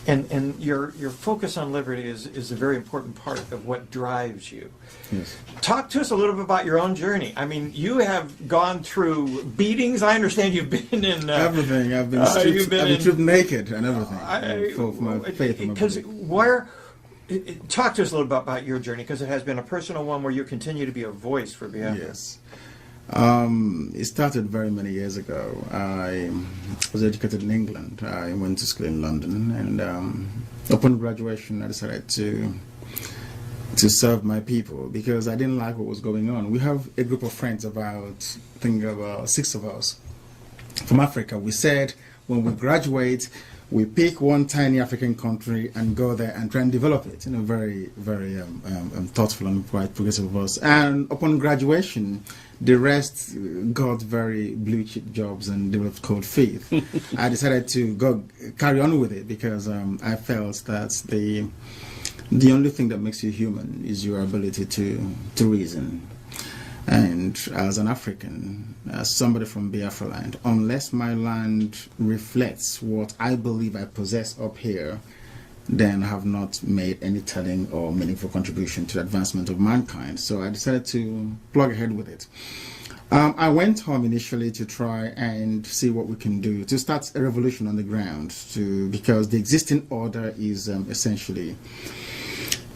And your focus on liberty is a very important part of what drives you. Yes. Talk to us a little bit about your own journey. I mean, you have gone through beatings. I understand you've been in everything. I've been stripped naked and everything for my faith. Because talk to us a little bit about your journey, because it has been a personal one where you continue to be a voice for Biafra. Yes. It started very many years ago. I was educated in England. I went to school in London, and upon graduation I decided to serve my people, because I didn't like what was going on. We have a group of friends, about 6 of us from Africa. We said when we graduate, we pick one tiny African country and go there and try and develop it. Very, very thoughtful and quite progressive of us. And upon graduation, the rest got very blue chip jobs and developed cold feet. I decided to carry on with it, because I felt that the only thing that makes you human is your ability to reason. And as an African, as somebody from Biafra land, unless my land reflects what I believe I possess up here, then I have not made any telling or meaningful contribution to the advancement of mankind. So I decided to plug ahead with it. I went home initially to try and see what we can do to start a revolution on the ground, because the existing order is essentially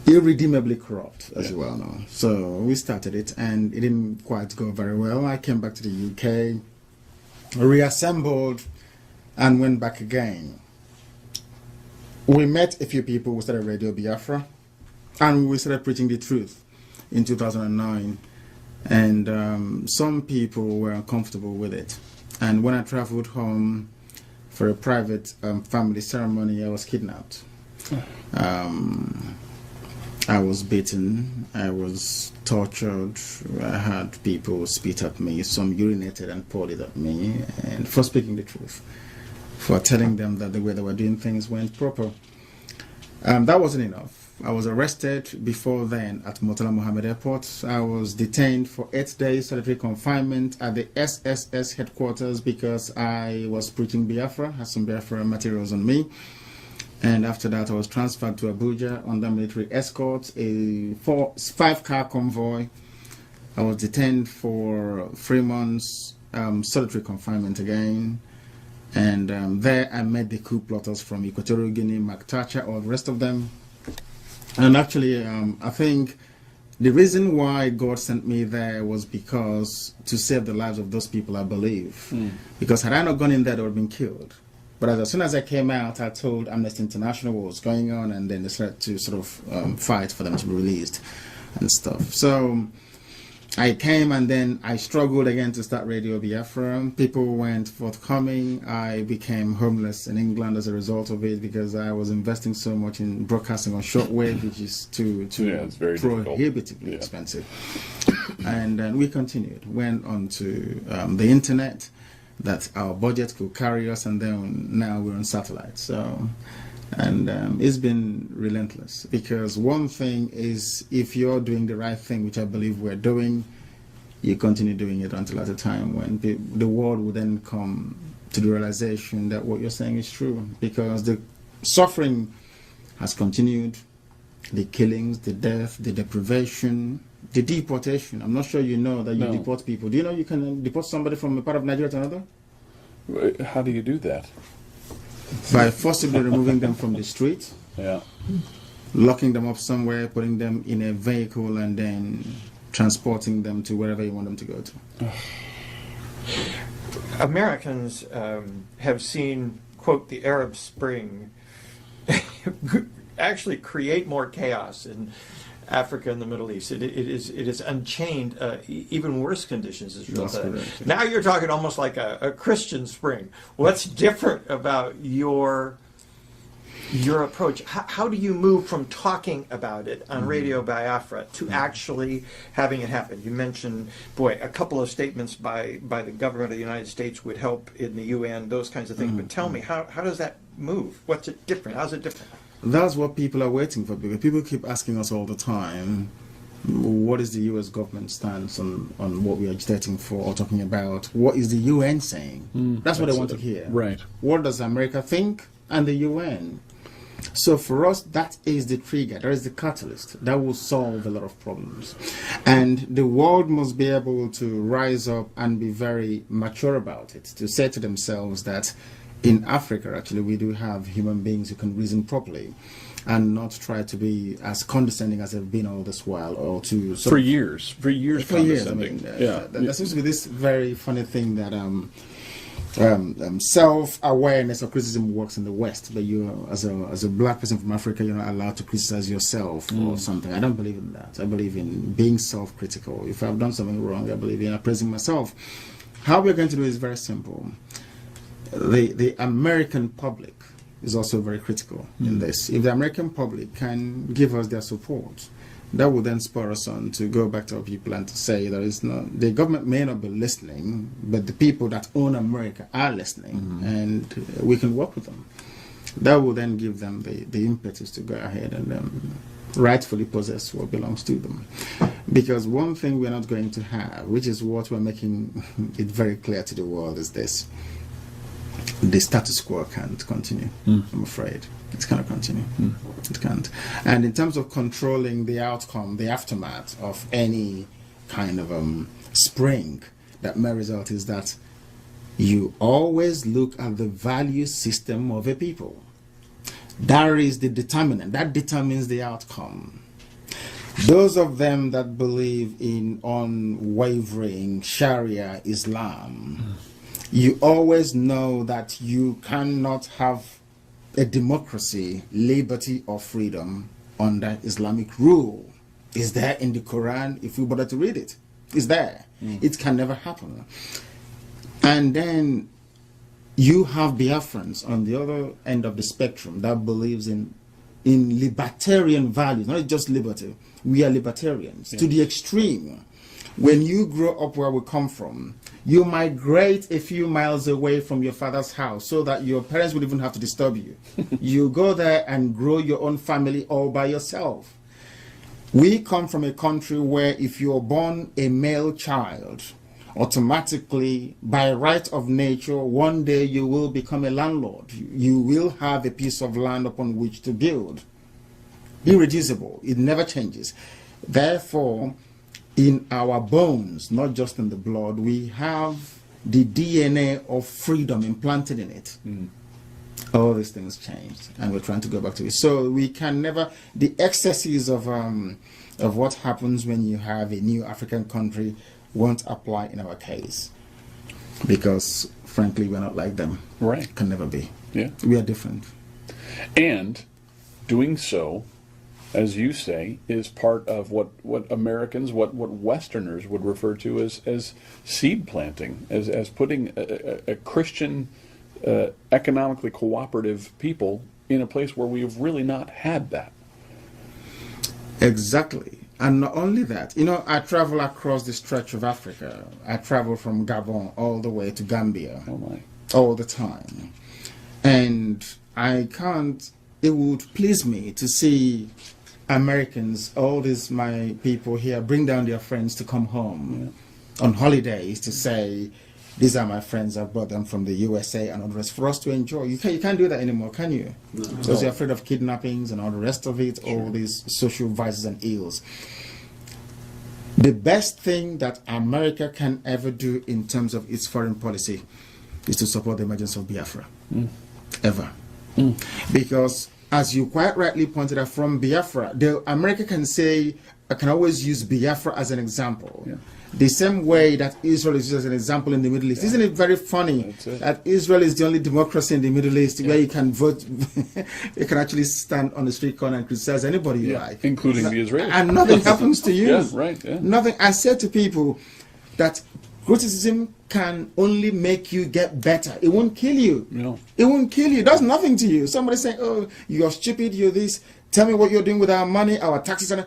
irredeemably corrupt, as you well know. So we started it, and it didn't quite go very well. I came back to the UK, reassembled, and went back again. We met a few people who started Radio Biafra. And we started preaching the truth in 2009. And some people were uncomfortable with it. And when I traveled home for a private family ceremony, I was kidnapped. I was beaten, I was tortured, I had people spit at me, some urinated and poured it at me, and for speaking the truth, for telling them that the way they were doing things weren't proper. That wasn't enough. I was arrested before then at Murtala Mohammed Airport. I was detained for 8 days solitary confinement at the SSS headquarters because I was preaching Biafra, had some Biafra materials on me. And after that, I was transferred to Abuja under military escort, a 5-car convoy. I was detained for 3 months, solitary confinement again. And there I met the coup plotters from Equatorial Guinea, Maktacha, all the rest of them. And actually, I think the reason why God sent me there was because to save the lives of those people, I believe. Because had I not gone in there, they would have been killed. But as soon as I came out, I told Amnesty International what was going on, and then they started to sort of fight for them to be released and stuff. So I came, and then I struggled again to start Radio Biafra. People weren't forthcoming. I became homeless in England as a result of it because I was investing so much in broadcasting on shortwave, which is it's very prohibitively expensive. And then we continued, went on to the internet, that our budget could carry us, and then now we're on satellite. So, and it's been relentless, because one thing is, if you're doing the right thing, which I believe we're doing, you continue doing it until at a time when the world will then come to the realization that what you're saying is true, because the suffering has continued, the killings, the death, the deprivation, the deportation. I'm not sure you know that you deport people. Do you know you can deport somebody from a part of Nigeria to another? How do you do that? By forcibly removing them from the street, locking them up somewhere, putting them in a vehicle, and then transporting them to wherever you want them to go to. Americans have seen, quote, the Arab Spring actually create more chaos in Africa and the Middle East. It is unchained even worse conditions as a result of that. Now you're talking almost like a Christian spring. What's different about your approach? How do you move from talking about it on Radio Biafra to actually having it happen? You mentioned, boy, a couple of statements by the government of the United States would help in the UN, those kinds of things. But tell me, how does that move? What's it different? How's it different? That's what people are waiting for, because people keep asking us all the time, what is the US government stance on what we're agitating for or talking about? What is the UN saying? That's what they want to hear. Right. What does America think and the UN? So for us, that is the trigger, that is the catalyst that will solve a lot of problems. And the world must be able to rise up and be very mature about it, to say to themselves that in Africa, actually, we do have human beings who can reason properly and not try to be as condescending as they've been all this while, or to... For years condescending. There seems to be this very funny thing that self-awareness of criticism works in the West, but you, as a black person from Africa, you're not allowed to criticize yourself or something. I don't believe in that. I believe in being self-critical. If I've done something wrong, I believe in appraising myself. How we're going to do it is very simple. The American public is also very critical in this. If the American public can give us their support, that will then spur us on to go back to our people and to say the government may not be listening, but the people that own America are listening, and we can work with them. That will then give them the impetus to go ahead and rightfully possess what belongs to them. Because one thing we're not going to have, which is what we're making it very clear to the world, is this: the status quo can't continue. I'm afraid it cannot continue. It can't. And in terms of controlling the outcome, the aftermath of any kind of spring that may result, is that you always look at the value system of a people. That is the determinant. That determines the outcome. Those of them that believe in unwavering Sharia Islam, you always know that you cannot have a democracy, liberty, or freedom under Islamic rule. It's there in the Quran if you bother to read it. It's there. It can never happen. And then you have Biafrans on the other end of the spectrum that believes in libertarian values, not just liberty. We are libertarians to the extreme. When you grow up where we come from, you migrate a few miles away from your father's house so that your parents would even have to disturb you. You go there and grow your own family all by yourself. We come from a country where if you're born a male child, automatically, by right of nature, one day you will become a landlord. You will have a piece of land upon which to build. Irreducible. It never changes. Therefore, in our bones, not just in the blood, we have the DNA of freedom implanted in it. All these things changed, and we're trying to go back to it. So we can never, the excesses of what happens when you have a new African country won't apply in our case, because frankly we're not like them. Right. Can never be. Yeah. We are different. And doing so, as you say, is part of what Americans, what Westerners would refer to as seed planting, as putting a Christian, economically cooperative people in a place where we've really not had that. Exactly. And not only that, you know, I travel across the stretch of Africa. I travel from Gabon all the way to Gambia. Oh my. All the time. And I can't, it would please me to see Americans, all these my people here, bring down their friends to come home on holidays to say, these are my friends, I brought them from the USA and all the rest, for us to enjoy. You can't do that anymore, can you? No. Because you're afraid of kidnappings and all the rest of it, all these social vices and ills. The best thing that America can ever do in terms of its foreign policy is to support the emergence of Biafra. Ever. Because, as you quite rightly pointed out, from Biafra, America can say, I can always use Biafra as an example. The same way that Israel is used as an example in the Middle East. Isn't it very funny that Israel is the only democracy in the Middle East where you can vote, you can actually stand on the street corner and criticize anybody you like. Including the Israelis. And nothing happens to you. Yeah, right. Yeah. Nothing. I said to people that criticism can only make you get better. It won't kill you. No. It won't kill you. It does nothing to you. Somebody saying, oh, you're stupid, you're this. Tell me what you're doing with our money, our taxes. And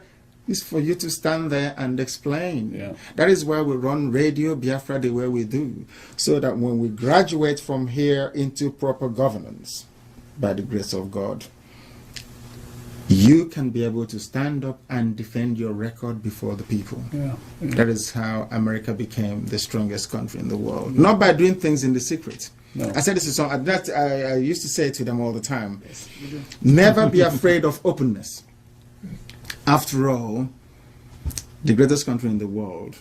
is for you to stand there and explain. That is why we run Radio Biafra the way we do, so that when we graduate from here into proper governance, by the grace of God, you can be able to stand up and defend your record before the people. That is how America became the strongest country in the world. Not by doing things in the secret. No. I said this to some, I used to say to them all the time, never be afraid of openness. After all, the greatest country in the world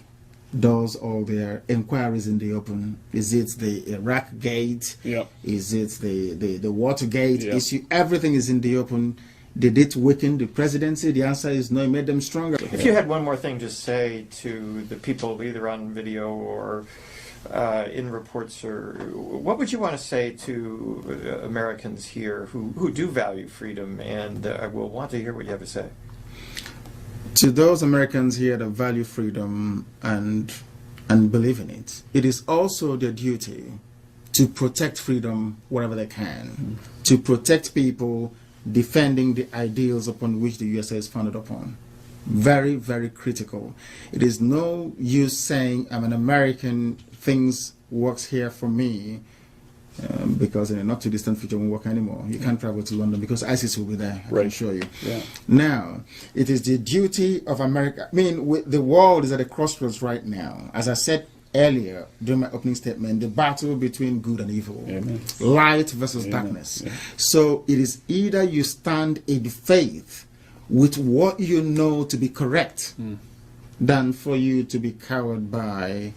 does all their inquiries in the open. Is it the Iraq Gate? Is it the Watergate issue? Everything is in the open. Did it weaken the presidency? The answer is no, it made them stronger. If you had one more thing to say to the people either on video or in reports, or what would you want to say to Americans here who do value freedom and will want to hear what you have to say? To those Americans here that value freedom and believe in it, it is also their duty to protect freedom wherever they can, to protect people defending the ideals upon which the USA is founded upon. Very, very critical. It is no use saying I'm an American, things works here for me, because in a not too distant future won't work anymore. You can't travel to London because ISIS will be there, I can assure you. Now, it is the duty of America. I mean, the world is at a crossroads right now. As I said earlier during my opening statement, the battle between good and evil, light versus darkness. So it is either you stand in faith with what you know to be correct than for you to be cowed by,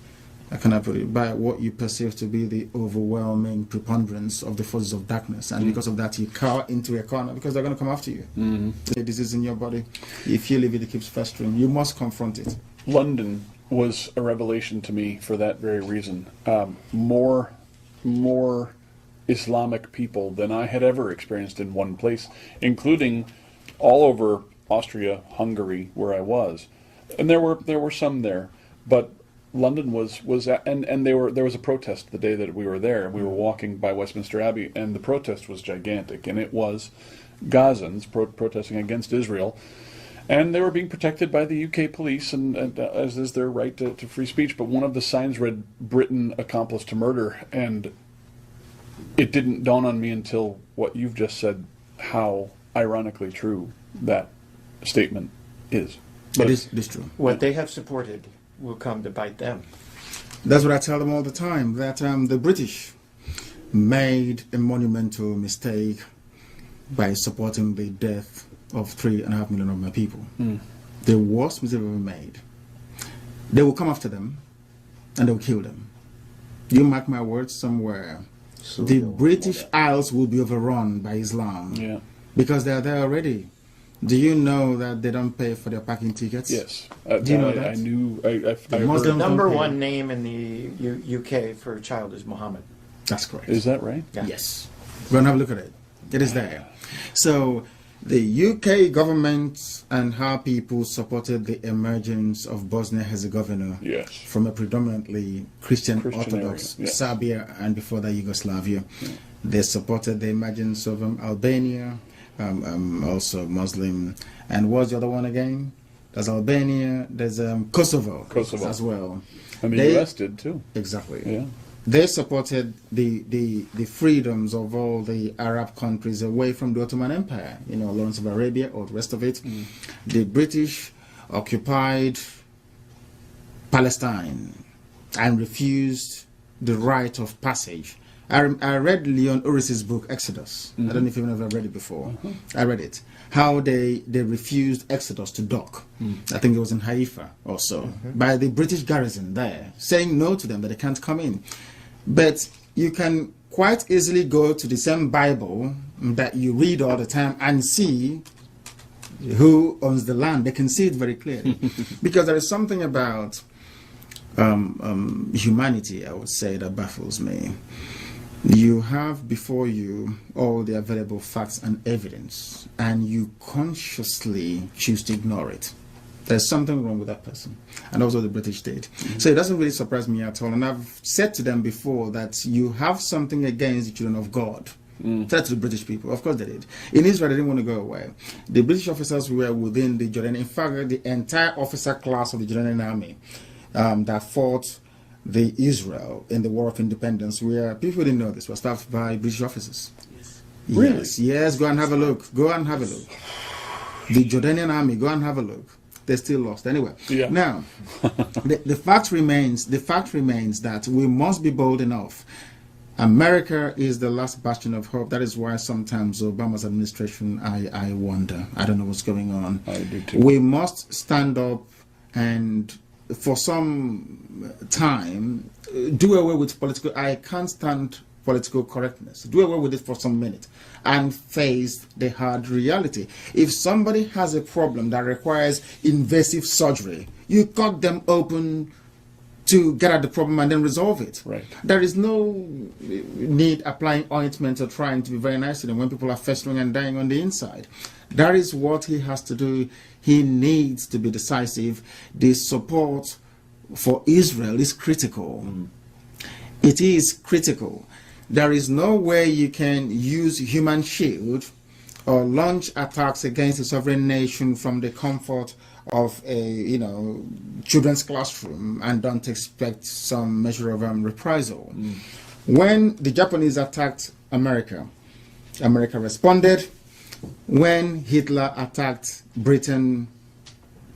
I cannot put it, by what you perceive to be the overwhelming preponderance of the forces of darkness. And because of that, you cower into a corner because they're going to come after you. The disease in your body, if you leave it, it keeps festering. You must confront it. London was a revelation to me for that very reason. More Islamic people than I had ever experienced in one place, including all over Austria, Hungary, where I was, and there were some there, but London was and there was a protest the day that we were there. We were walking by Westminster Abbey, and the protest was gigantic, and it was Gazans protesting against Israel, and they were being protected by the UK police, and as is their right to free speech. But one of the signs read "Britain accomplice to murder," and it didn't dawn on me until what you've just said how ironically true that statement is. But it's true. What they have supported will come to bite them. That's what I tell them all the time, that the British made a monumental mistake by supporting the death of 3.5 million of my people. The worst mistake ever made. They will come after them and they will kill them. You mark my words, somewhere the British Isles will be overrun by Islam, because they are there already. Do you know that they don't pay for their parking tickets? Yes. Do you know that? I knew. The number one name in the UK for a child is Muhammad. That's correct. Is that right? Yeah. Yes. Go and have a look at it. It is there. So the UK government and her people supported the emergence of Bosnia-Herzegovina from a predominantly Christian Orthodox Serbia and before that Yugoslavia. They supported the emergence of Albania, also Muslim. And what's the other one again? There's Albania, there's Kosovo as well. And the US did too. Exactly. Yeah. They supported the freedoms of all the Arab countries away from the Ottoman Empire, Lawrence of Arabia or the rest of it. The British occupied Palestine and refused the right of passage. I read Leon Uris's book, Exodus. I don't know if you've ever read it before. I read it. How they refused Exodus to dock. I think it was in Haifa also, by the British garrison there, saying no to them, that they can't come in. But you can quite easily go to the same Bible that you read all the time and see who owns the land. They can see it very clearly. Because there is something about humanity, I would say, that baffles me. You have before you all the available facts and evidence, and you consciously choose to ignore it. There's something wrong with that person. And also the British did. So it doesn't really surprise me at all. And I've said to them before that you have something against the children of God. Said to the British people. Of course they did. In Israel, they didn't want to go away. The British officers were within the Jordanian. In fact, the entire officer class of the Jordanian army that fought the Israel in the War of Independence, where people didn't know this, was staffed by British officers. Really? Yes, go and have a look. Go and have a look. The Jordanian army, go and have a look. They still lost. Anyway, now, the fact remains that we must be bold enough. America is the last bastion of hope. That is why sometimes Obama's administration, I wonder. I don't know what's going on. I do too. We must stand up and for some time do away with political. I can't stand political correctness. Do away with it for some minute and face the hard reality. If somebody has a problem that requires invasive surgery, you cut them open to get at the problem and then resolve it. Right. There is no need applying ointment or trying to be very nice to them when people are festering and dying on the inside. That is what he has to do. He needs to be decisive. The support for Israel is critical. It is critical. There is no way you can use human shield or launch attacks against a sovereign nation from the comfort of a children's classroom and don't expect some measure of reprisal. When the Japanese attacked America, America responded. When Hitler attacked Britain,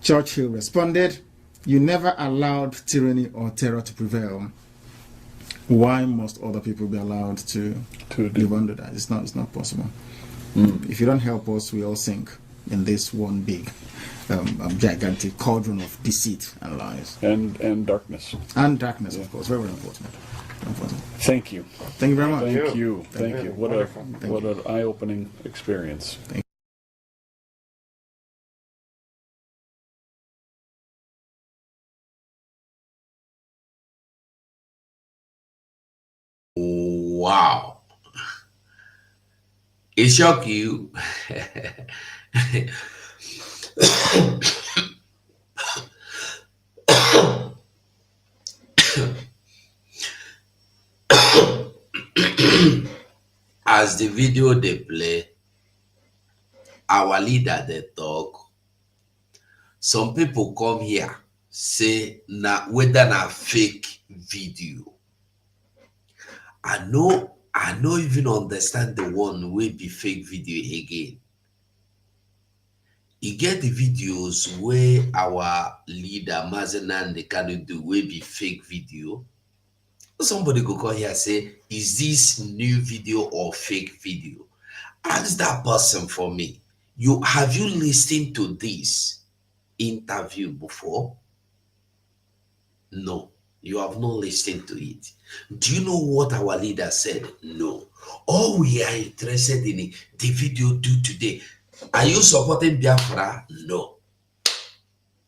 Churchill responded. You never allowed tyranny or terror to prevail. Why must other people be allowed to live under that? It's not possible. If you don't help us, we all sink in this one big, gigantic cauldron of deceit and lies. And darkness. And darkness, of course. Very, very important. Thank you. Thank you very much. Thank you. Thank you. What an eye-opening experience. Wow. It shocked you. As the video they play, our leader they talk. Some people come here say na whether na fake video. I no even understand the one will be fake video again. You get the videos where our leader Mazenan they can do will be fake video. Somebody go call here say, is this new video or fake video? Ask that person for me. Have you listened to this interview before? No, you have not listened to it. Do you know what our leader said? No. All we are interested in the video do today. Are you supporting Biafra? No.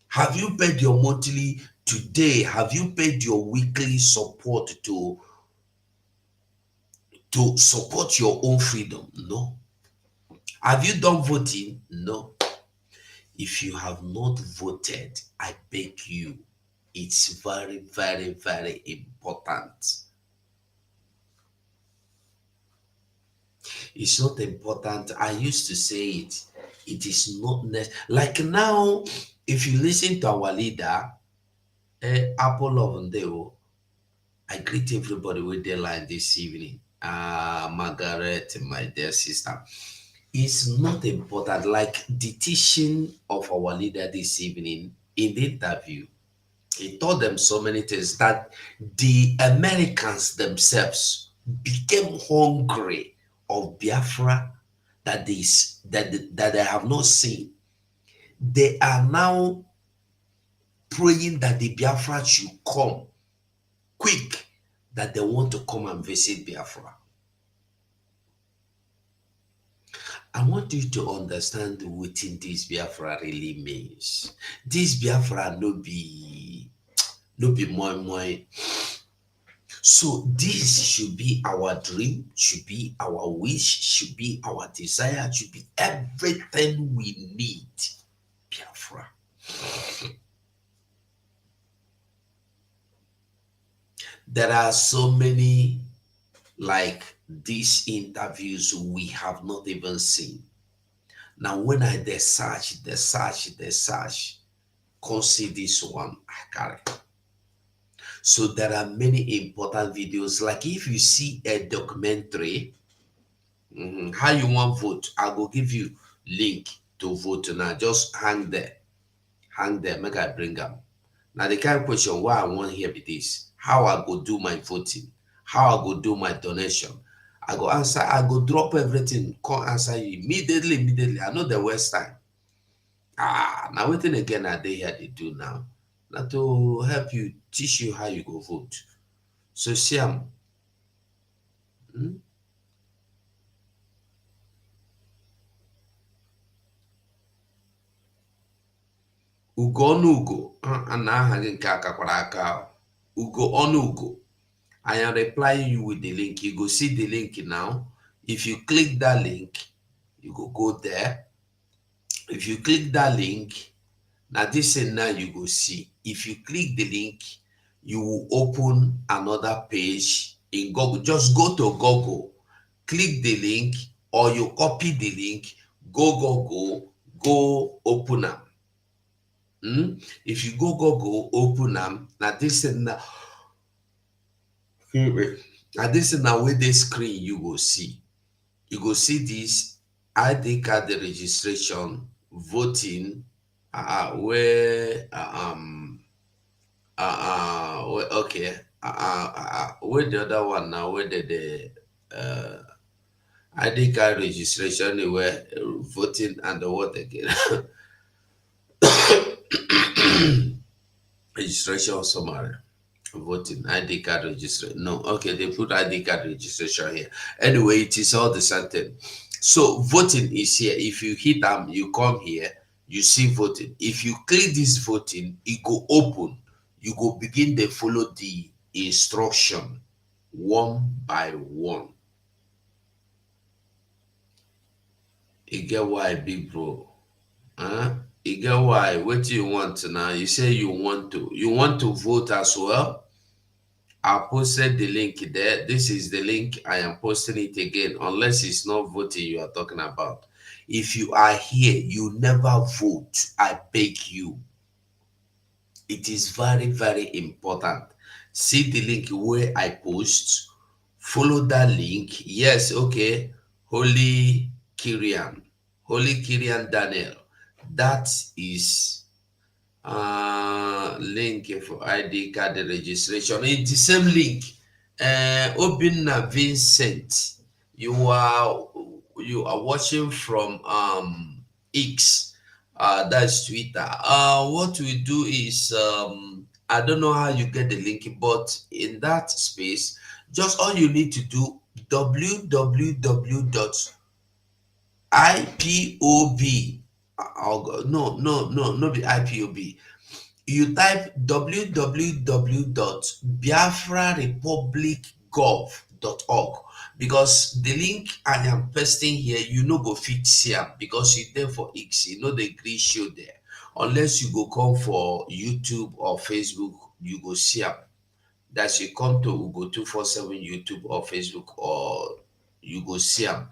Have you paid your monthly today? Have you paid your weekly support to support your own freedom? No. Have you done voting? No. If you have not voted, I beg you, it's very, very, very important. It's not important. I used to say it. It is not like now. If you listen to our leader, Apple of Ndeo, I greet everybody with their line this evening. Margaret, my dear sister. It's not important. Like the teaching of our leader this evening in the interview, he told them so many things that the Americans themselves became hungry of Biafra that they have not seen. They are now praying that the Biafra should come quick, that they want to come and visit Biafra. I want you to understand what this Biafra really means. This Biafra no be moi. So this should be our dream, should be our wish, should be our desire, should be everything we need. Biafra. There are so many like these interviews we have not even seen. Now when I search, come see this one, I carry. So there are many important videos. Like if you see a documentary, how you want vote, I will give you link to vote now. Just hang there, make I bring them. Now the kind of question why I want here be this: how I go do my voting, how I go do my donation. I go answer, I go drop everything, come answer you immediately. I know the waste time. Now waiting again a day here they do now. Now to help you, teach you how you go vote. So Siam. Ugo ọnụ ugo na aha gị nke akakwara aka ugo ọnụ ugo. I am replying you with the link. You go see the link now. If you click that link, you go there. If you click that link, now this thing now you go see. If you click the link, you will open another page in Google. Just go to Google, click the link, or you copy the link, go open them. If you go open them, now this is now with the screen you go see. You go see this ID card registration, voting, where where the other one now, where the ID card registration, where voting and the what again? Registration summary, voting, ID card registration. No, okay, they put ID card registration here. Anyway, it is all the same thing. So voting is here. If you hit them, you come here, you see voting. If you click this voting, it go open. You go begin to follow the instruction one by one. You get why, big bro? You get why? What do you want now? You say you want to vote as well. I posted the link there. This is the link. I am posting it again, unless it's not voting you are talking about. If you are here, you never vote. I beg you. It is very, very important. See the link where I post. Follow that link. Yes, okay. Holy Kyrian Daniel. That is link for ID card registration. It's the same link. Obinna Vincent, you are watching from X. That's Twitter. What we do is I don't know how you get the link, but in that space, just all you need to do www.ipob. No, be IPOB. You type www.biafrarepublicgov.org, because the link I am pasting here, you no go fit see am because you there for X, you know the green show there. Unless you go come for YouTube or Facebook, you go see am. That you come to Ugo 247 YouTube or Facebook, or you go see am.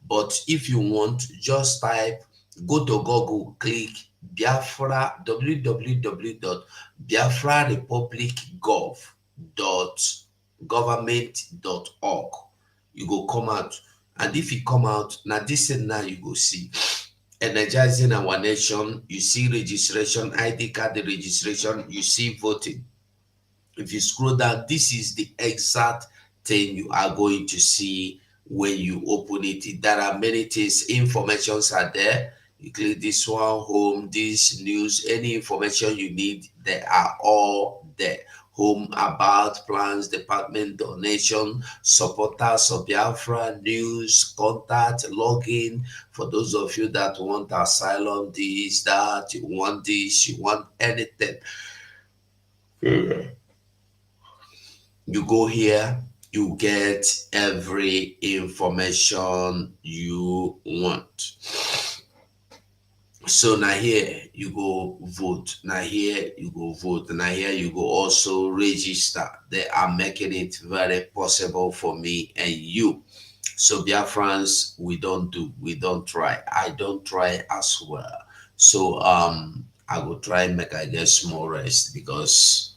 But if you want, just type, go to Google, click Biafra, www.biafrarepublicgov.government.org. You go come out, and if you come out, now this and now you go see energizing our nation. You see registration, ID card registration, you see voting. If you scroll down, this is the exact thing you are going to see when you open it. There are many things, informations are there. You click this one, home, this news, any information you need, they are all there. Home, about, plans, department, donation, supporters of Biafra, news, contact, login. For those of you that want asylum, this, that, you want this, you want anything. You go here, you get every information you want. So now here you go vote. Now here you go vote. Now here you go also register. They are making it very possible for me and you. So Biafrans, we don't try. I don't try as well. So I will try and make I get small rest, because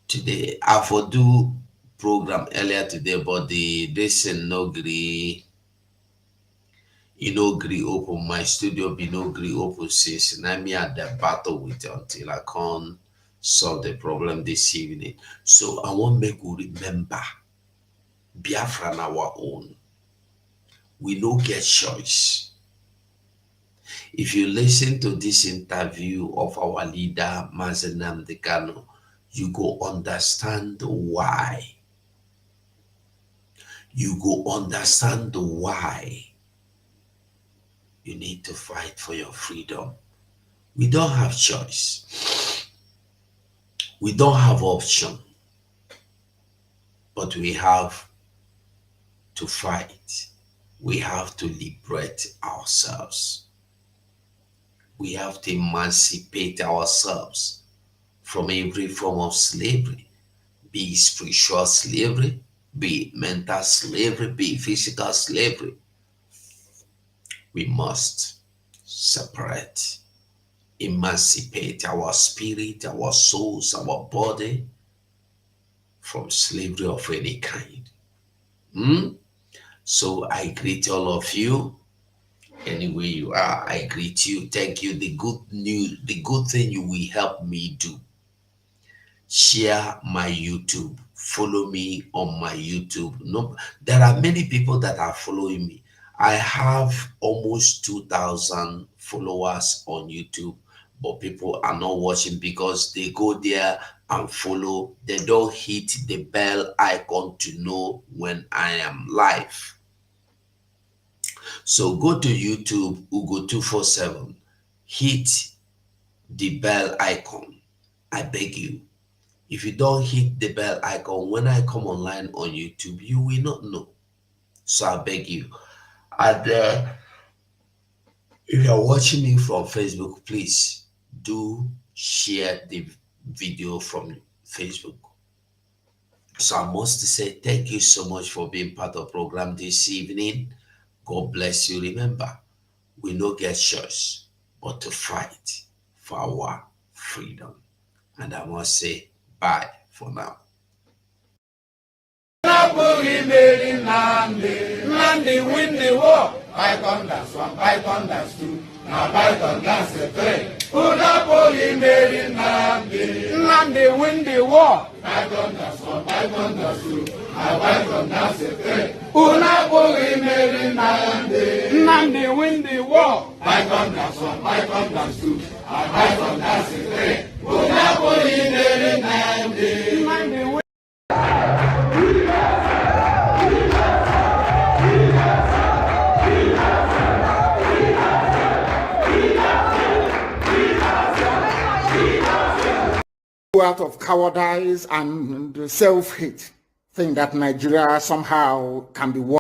today I for do program earlier today, but the this no gree, no gree open. My studio be no gree open since, and I me at the battle with it until I can solve the problem this evening. So I want make we remember Biafra on our own. We no get choice. If you listen to this interview of our leader Mazen Nnamdi Kanu, you go understand why. You go understand why you need to fight for your freedom. We don't have choice. We don't have option. But we have to fight. We have to liberate ourselves. We have to emancipate ourselves from every form of slavery, be it spiritual slavery, be it mental slavery, be it physical slavery. We must separate, emancipate our spirit, our souls, our body from slavery of any kind. So I greet all of you. Anywhere you are, I greet you. Thank you. The good news, the good thing you will help me do. Share my YouTube. Follow me on my YouTube. No, there are many people that are following me. I have almost 2,000 followers on YouTube, but people are not watching because they go there and follow. They don't hit the bell icon to know when I am live. So go to YouTube, Ugo247, hit the bell icon. I beg you. If you don't hit the bell icon, when I come online on YouTube, you will not know. So I beg you. And If you are watching me from Facebook, please do share the video from Facebook. So I must say thank you so much for being part of the program this evening. God bless you. Remember, we no get choice but to fight for our freedom. And I must say bye for now. Nandi win the war. Python dance 1, Python dance 2, now Python dance 3. Unapoli made Nandi win the war. Python dance 1, Python dance 2, now Python dance 3. Unapoli made Nandi win the war. Python dance 1, Python dance 2, now Python dance 3. Unapoli made Nandi win. Out of cowardice and self-hate, think that Nigeria somehow can be won.